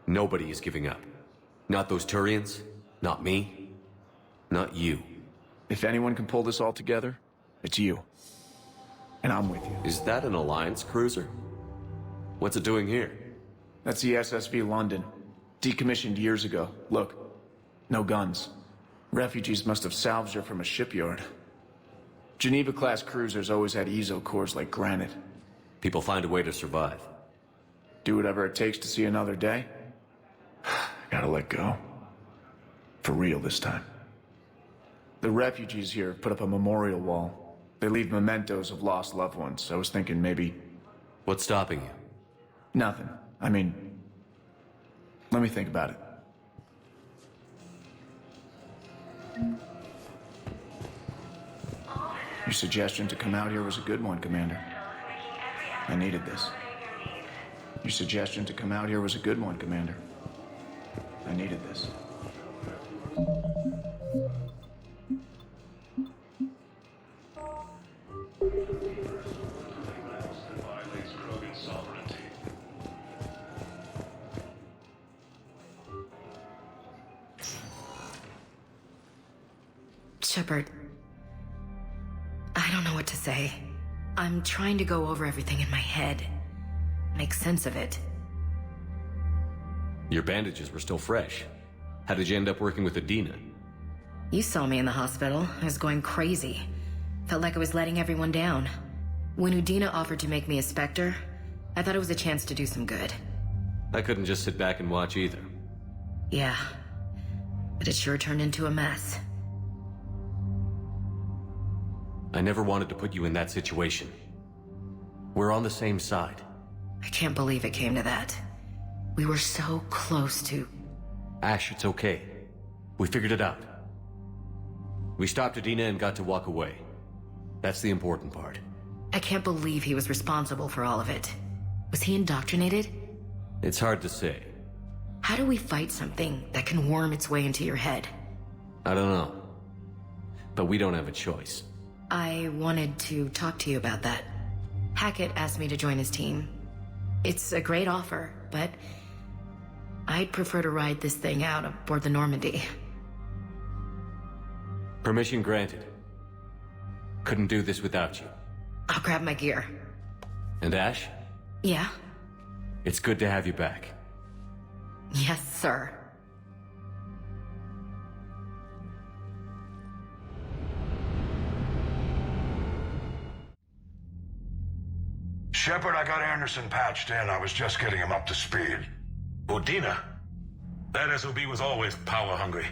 Nobody is giving up. Not those Turians, not me, not you. If anyone can pull this all together, it's you. And I'm with you. Is that an Alliance cruiser? What's it doing here? That's the SSV London. Decommissioned years ago. Look, no guns. Refugees must have salvaged her from a shipyard. Geneva-class cruisers always had Ezo cores like granite. People find a way to survive. Do whatever it takes to see another day. Gotta let go. For real this time. The refugees here have put up a memorial wall. They leave mementos of lost loved ones. I was thinking maybe... What's stopping you? Nothing. I mean... Let me think about it. Your suggestion to come out here was a good one, Commander. I needed this. Your suggestion to come out here was a good one, Commander. I needed this. Shepard, I don't know what to say. I'm trying to go over everything in my head. Make sense of it. Your bandages were still fresh. How did you end up working with Adina? You saw me in the hospital. I was going crazy. Felt like I was letting everyone down. When Udina offered to make me a Spectre, I thought it was a chance to do some good. I couldn't just sit back and watch either. Yeah. But it sure turned into a mess. I never wanted to put you in that situation. We're on the same side. I can't believe it came to that. We were so close to... Ash, it's okay. We figured it out. We stopped Adina and got to walk away. That's the important part. I can't believe he was responsible for all of it. Was he indoctrinated? It's hard to say. How do we fight something that can worm its way into your head? I don't know. But we don't have a choice. I wanted to talk to you about that. Hackett asked me to join his team. It's a great offer, but I'd prefer to ride this thing out aboard the Normandy. Permission granted. Couldn't do this without you. I'll grab my gear. And Ash? Yeah? It's good to have you back. Yes, sir. Shepard, I got Anderson patched in. I was just getting him up to speed. Udina? That SOB was always power-hungry.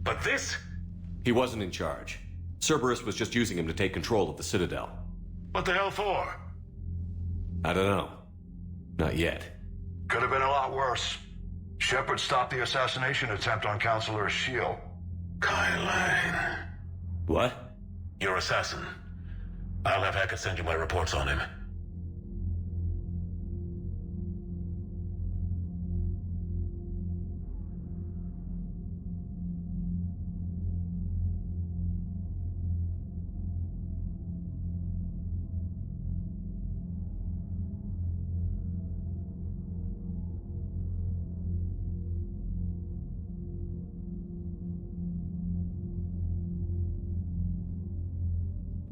But this? He wasn't in charge. Cerberus was just using him to take control of the Citadel. What the hell for? I don't know. Not yet. Could have been a lot worse. Shepard stopped the assassination attempt on Counselor Shield. Kai Lang. What? Your assassin. I'll have Hackett send you my reports on him.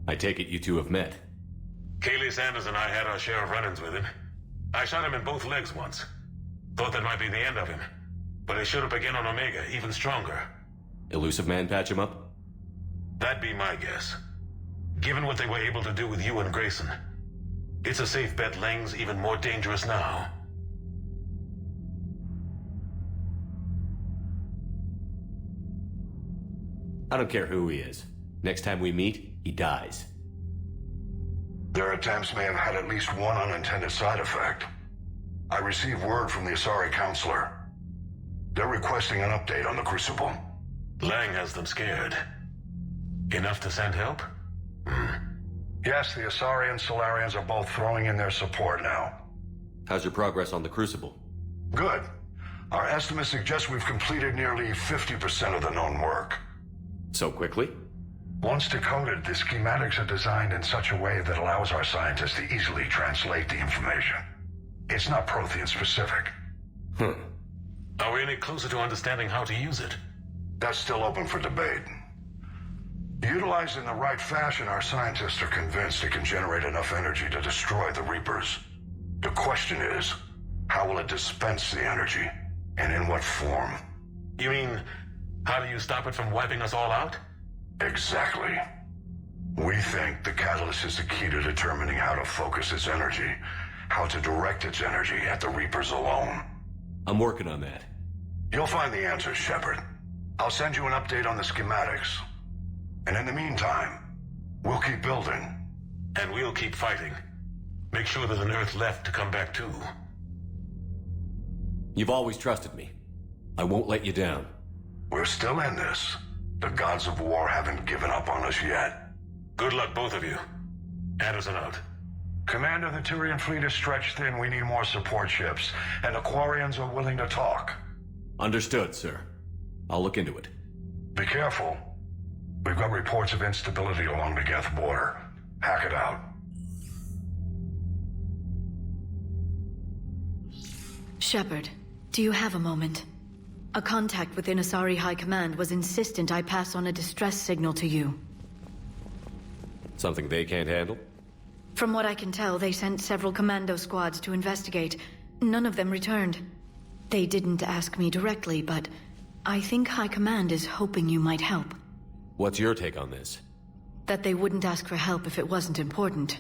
I take it you two have met. Kaylee Sanders and I had our share of run-ins with him. I shot him in both legs once. Thought that might be the end of him. But he showed up again on Omega, even stronger. Elusive Man patch him up? That'd be my guess. Given what they were able to do with you and Grayson, it's a safe bet Lang's even more dangerous now. I don't care who he is. Next time we meet, he dies. Their attempts may have had at least one unintended side effect. I received word from the Asari Counselor. They're requesting an update on the Crucible. Lang has them scared. Enough to send help? Yes, the Asari and Solarians are both throwing in their support now. How's your progress on the Crucible? Good. Our estimates suggest we've completed nearly 50% of the known work. So quickly? Once decoded, the schematics are designed in such a way that allows our scientists to easily translate the information. It's not Prothean specific. Are we any closer to understanding how to use it? That's still open for debate. Utilized in the right fashion, our scientists are convinced it can generate enough energy to destroy the Reapers. The question is, how will it dispense the energy, and in what form? You mean, how do you stop it from wiping us all out? Exactly. We think the catalyst is the key to determining how to focus its energy, how to direct its energy at the Reapers alone. I'm working on that. You'll find the answers, Shepard. I'll send you an update on the schematics. And in the meantime, we'll keep building. And we'll keep fighting. Make sure there's an Earth left to come back to. You've always trusted me. I won't let you down. We're still in this. The gods of war haven't given up on us yet. Good luck, both of you. Anderson out. Commander, the Tyrian fleet is stretched thin. We need more support ships. And the Quarians are willing to talk. Understood, sir. I'll look into it. Be careful. We've got reports of instability along the Geth border. Hack it out. Shepard, do you have a moment? A contact within Asari High Command was insistent I pass on a distress signal to you. Something they can't handle? From what I can tell, they sent several commando squads to investigate. None of them returned. They didn't ask me directly, but I think High Command is hoping you might help. What's your take on this? That they wouldn't ask for help if it wasn't important.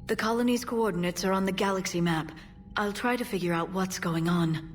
The colony's coordinates are on the galaxy map. I'll try to figure out what's going on.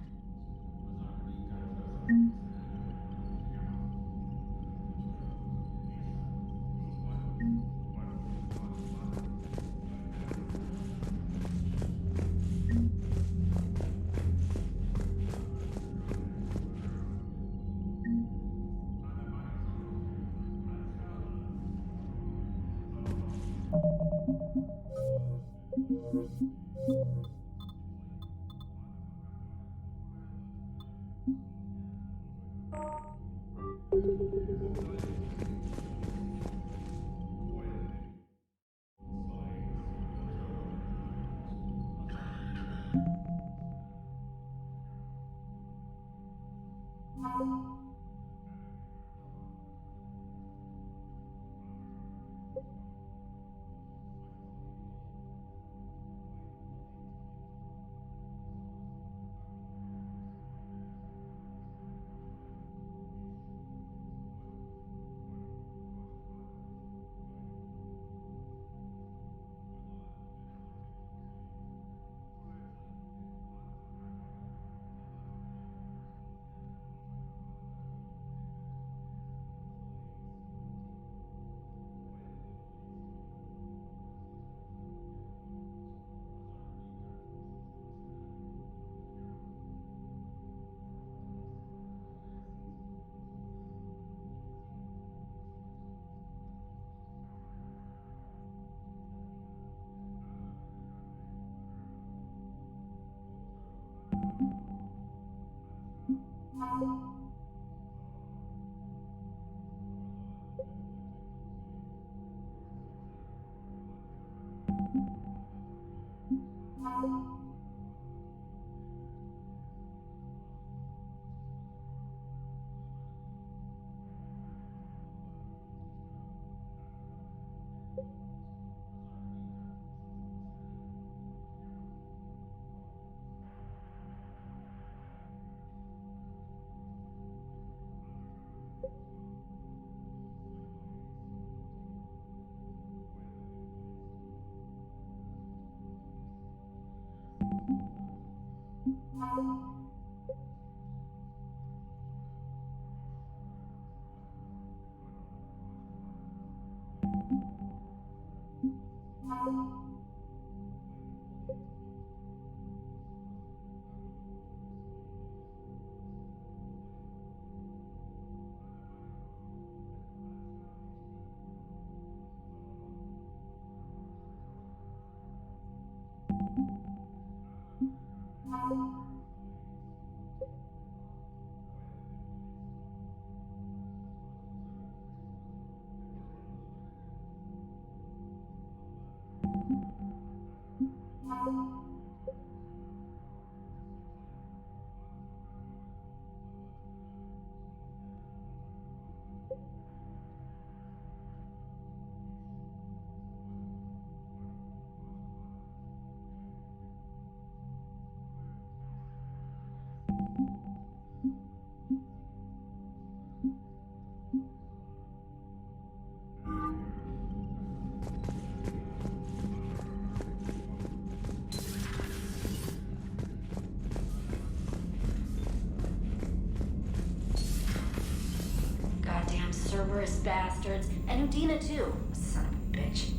Goddamn Cerberus bastards. And Udina, too. Son of a bitch.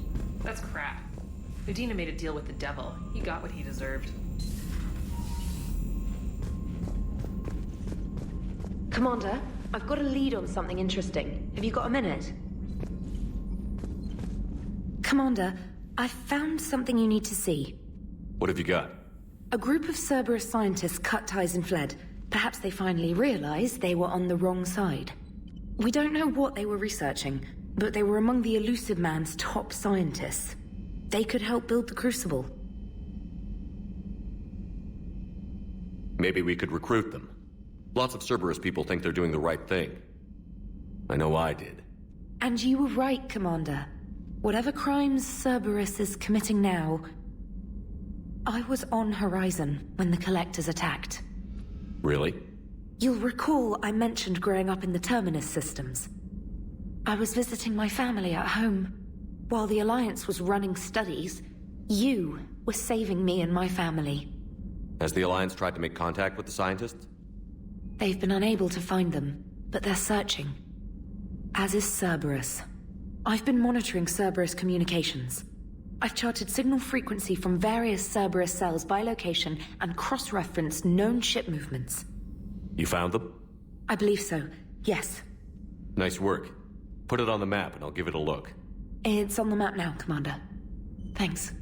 That's crap. Udina made a deal with the devil. He got what he deserved. Commander, I've got a lead on something interesting. Have you got a minute? Commander, I've found something you need to see. What have you got? A group of Cerberus scientists cut ties and fled. Perhaps they finally realized they were on the wrong side. We don't know what they were researching, but they were among the Elusive Man's top scientists. They could help build the Crucible. Maybe we could recruit them. Lots of Cerberus people think they're doing the right thing. I know I did. And you were right, Commander. Whatever crimes Cerberus is committing now, I was on Horizon when the Collectors attacked. Really? You'll recall I mentioned growing up in the Terminus systems. I was visiting my family at home. While the Alliance was running studies, you were saving me and my family. Has the Alliance tried to make contact with the scientists? They've been unable to find them, but they're searching. As is Cerberus. I've been monitoring Cerberus communications. I've charted signal frequency from various Cerberus cells by location and cross-referenced known ship movements. You found them? I believe so, yes. Nice work. Put it on the map and I'll give it a look. It's on the map now, Commander. Thanks.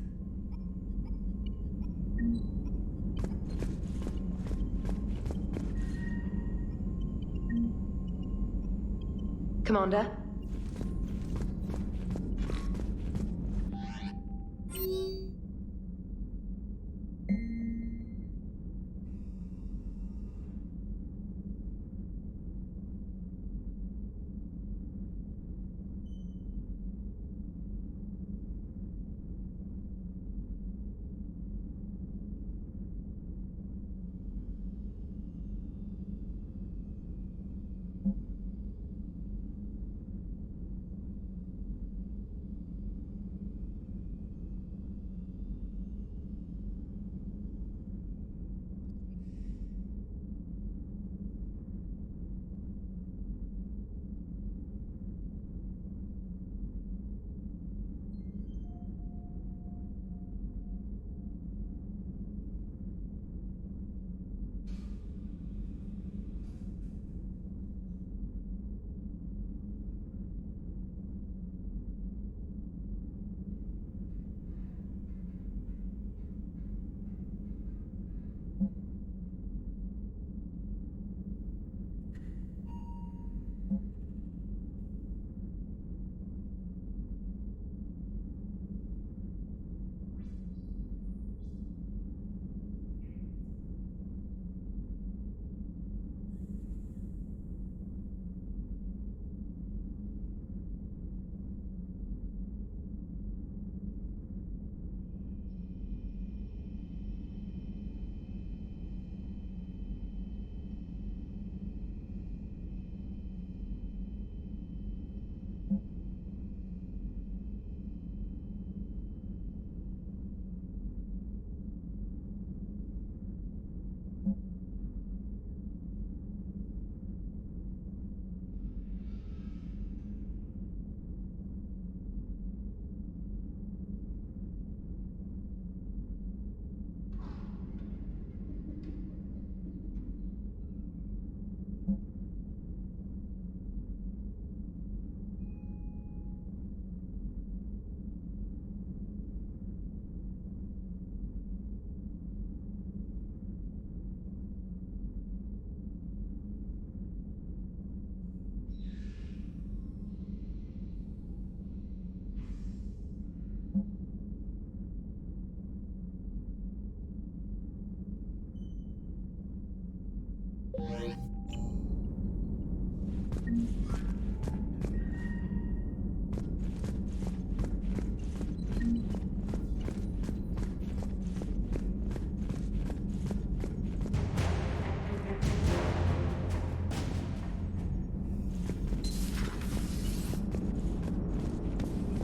Commander?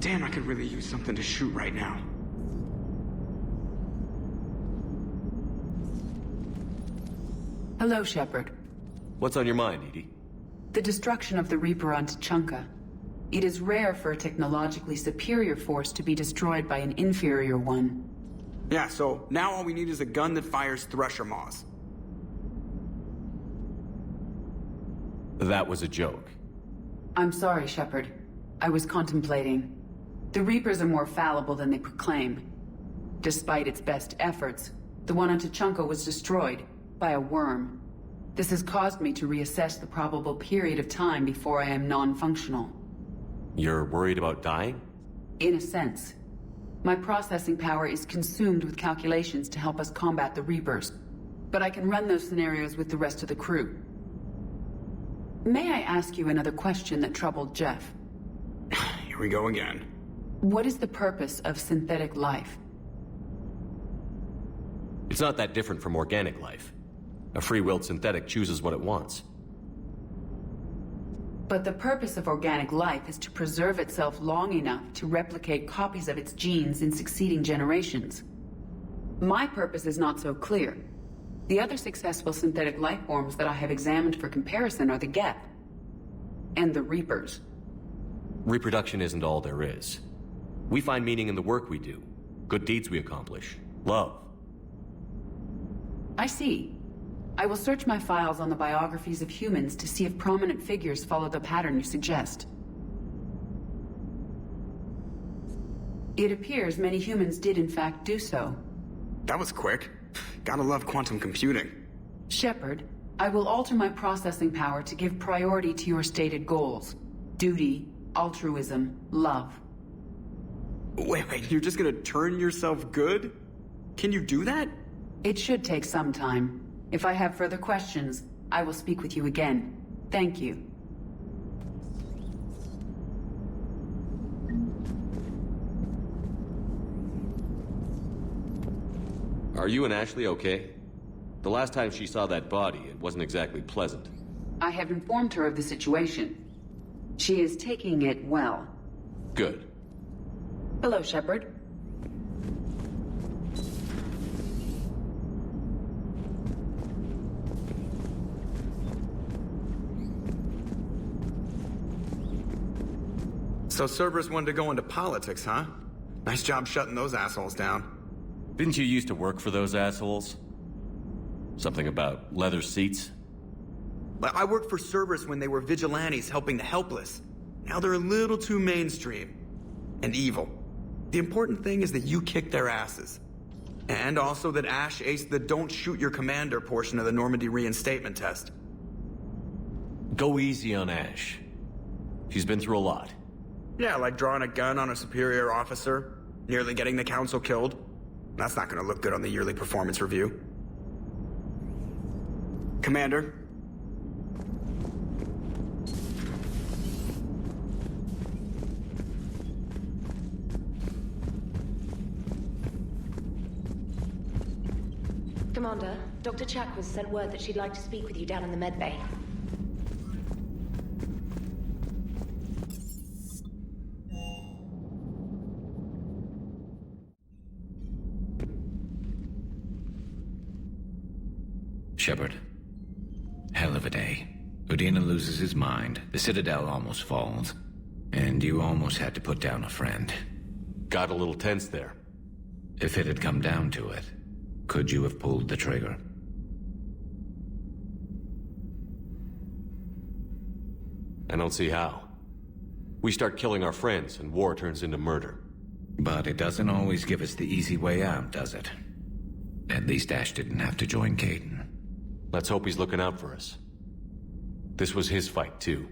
Damn, I could really use something to shoot right now. Hello, Shepard. What's on your mind, Edie? The destruction of the Reaper on Tuchanka. It is rare for a technologically superior force to be destroyed by an inferior one. Yeah, so now all we need is a gun that fires Thresher Maws. That was a joke. I'm sorry, Shepard. I was contemplating. The Reapers are more fallible than they proclaim. Despite its best efforts, the one on Tuchanka was destroyed by a worm. This has caused me to reassess the probable period of time before I am non-functional. You're worried about dying? In a sense. My processing power is consumed with calculations to help us combat the Reapers, but I can run those scenarios with the rest of the crew. May I ask you another question that troubled Jeff? Here we go again. What is the purpose of synthetic life? It's not that different from organic life. A free-willed synthetic chooses what it wants. But the purpose of organic life is to preserve itself long enough to replicate copies of its genes in succeeding generations. My purpose is not so clear. The other successful synthetic life forms that I have examined for comparison are the Geth and the Reapers. Reproduction isn't all there is. We find meaning in the work we do, good deeds we accomplish, love. I see. I will search my files on the biographies of humans to see if prominent figures follow the pattern you suggest. It appears many humans did in fact do so. That was quick. Gotta love quantum computing. Shepard, I will alter my processing power to give priority to your stated goals. Duty, altruism, love. Wait, you're just gonna turn yourself good? Can you do that? It should take some time. If I have further questions, I will speak with you again. Thank you. Are you and Ashley okay? The last time she saw that body, it wasn't exactly pleasant. I have informed her of the situation. She is taking it well. Good. Hello, Shepard. So Cerberus wanted to go into politics, huh? Nice job shutting those assholes down. Didn't you used to work for those assholes? Something about leather seats? I worked for Cerberus when they were vigilantes helping the helpless. Now they're a little too mainstream. And evil. The important thing is that you kicked their asses. And also that Ash aced the don't shoot your commander portion of the Normandy reinstatement test. Go easy on Ash. She's been through a lot. Yeah, like drawing a gun on a superior officer, nearly getting the council killed. That's not gonna look good on the yearly performance review. Commander? Commander, Dr. Chakwas sent word that she'd like to speak with you down in the med bay. Shepard. Hell of a day. Udina loses his mind, the Citadel almost falls, and you almost had to put down a friend. Got a little tense there. If it had come down to it, could you have pulled the trigger? I don't see how. We start killing our friends, and war turns into murder. But it doesn't always give us the easy way out, does it? At least Ash didn't have to join Caden. Let's hope he's looking out for us. This was his fight, too.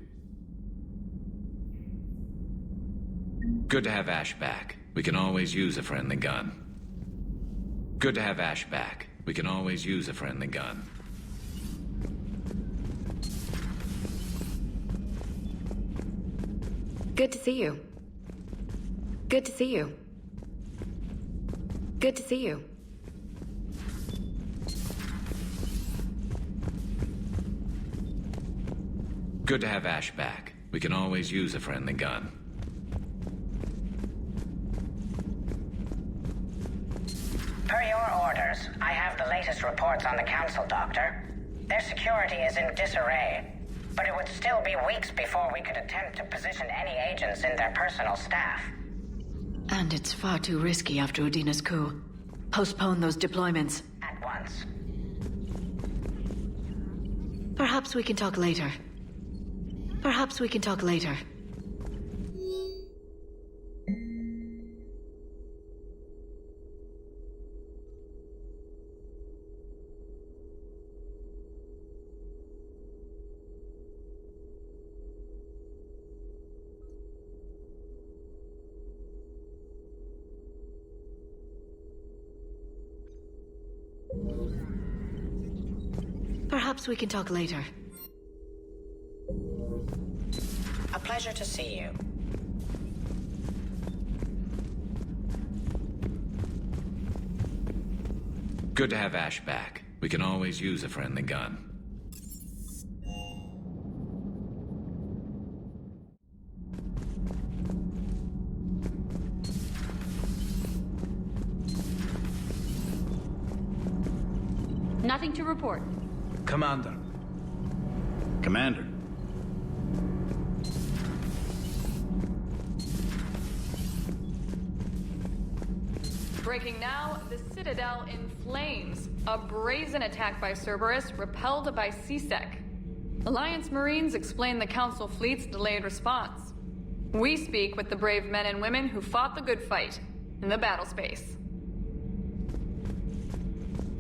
Good to have Ash back. We can always use a friendly gun. Good to have Ash back. We can always use a friendly gun. Good to see you. Good to see you. Good to see you. Good to have Ash back. We can always use a friendly gun. Cerberus. I have the latest reports on the Council, Doctor. Their security is in disarray, but it would still be weeks before we could attempt to position any agents in their personal staff. And it's far too risky after Udina's coup. Postpone those deployments. At once. Perhaps we can talk later. Perhaps we can talk later. Perhaps we can talk later. A pleasure to see you. Good to have Ash back. We can always use a friendly gun. Nothing to report. Commander. Commander. Breaking now, the Citadel in flames. A brazen attack by Cerberus, repelled by CSEC. Alliance Marines explain the Council fleet's delayed response. We speak with the brave men and women who fought the good fight in the battle space.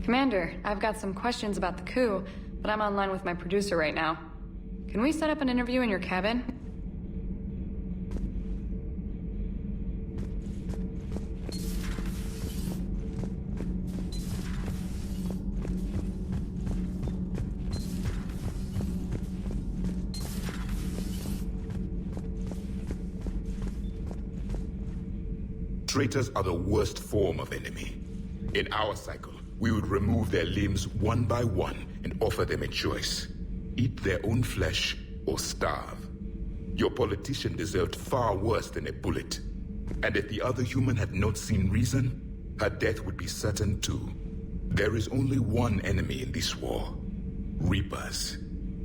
Commander, I've got some questions about the coup, but I'm online with my producer right now. Can we set up an interview in your cabin? Traitors are the worst form of enemy. In our cycle, we would remove their limbs one by one and offer them a choice. Eat their own flesh or starve. Your politician deserved far worse than a bullet. And if the other human had not seen reason, her death would be certain too. There is only one enemy in this war. Reapers.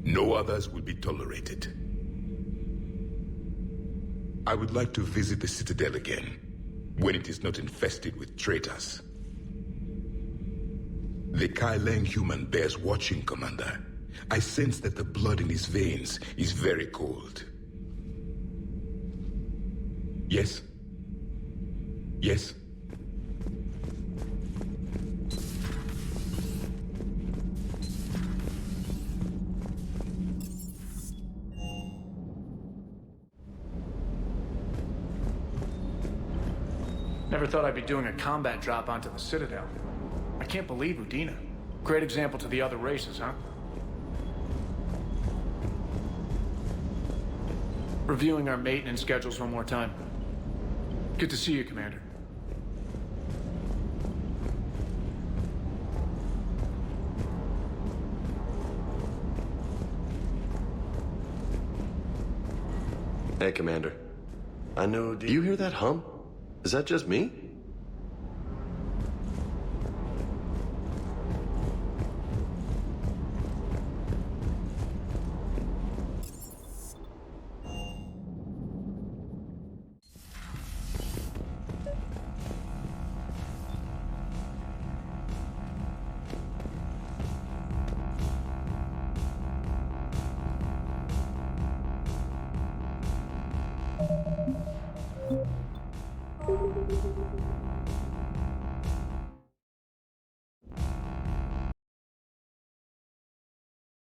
No others will be tolerated. I would like to visit the Citadel again, when it is not infested with traitors. The Kai Leng human bears watching, Commander. I sense that the blood in his veins is very cold. Yes? Yes? Never thought I'd be doing a combat drop onto the Citadel. I can't believe Udina. Great example to the other races, huh? Reviewing our maintenance schedules one more time. Good to see you, Commander. Hey, Commander. Do you hear that hum? Is that just me?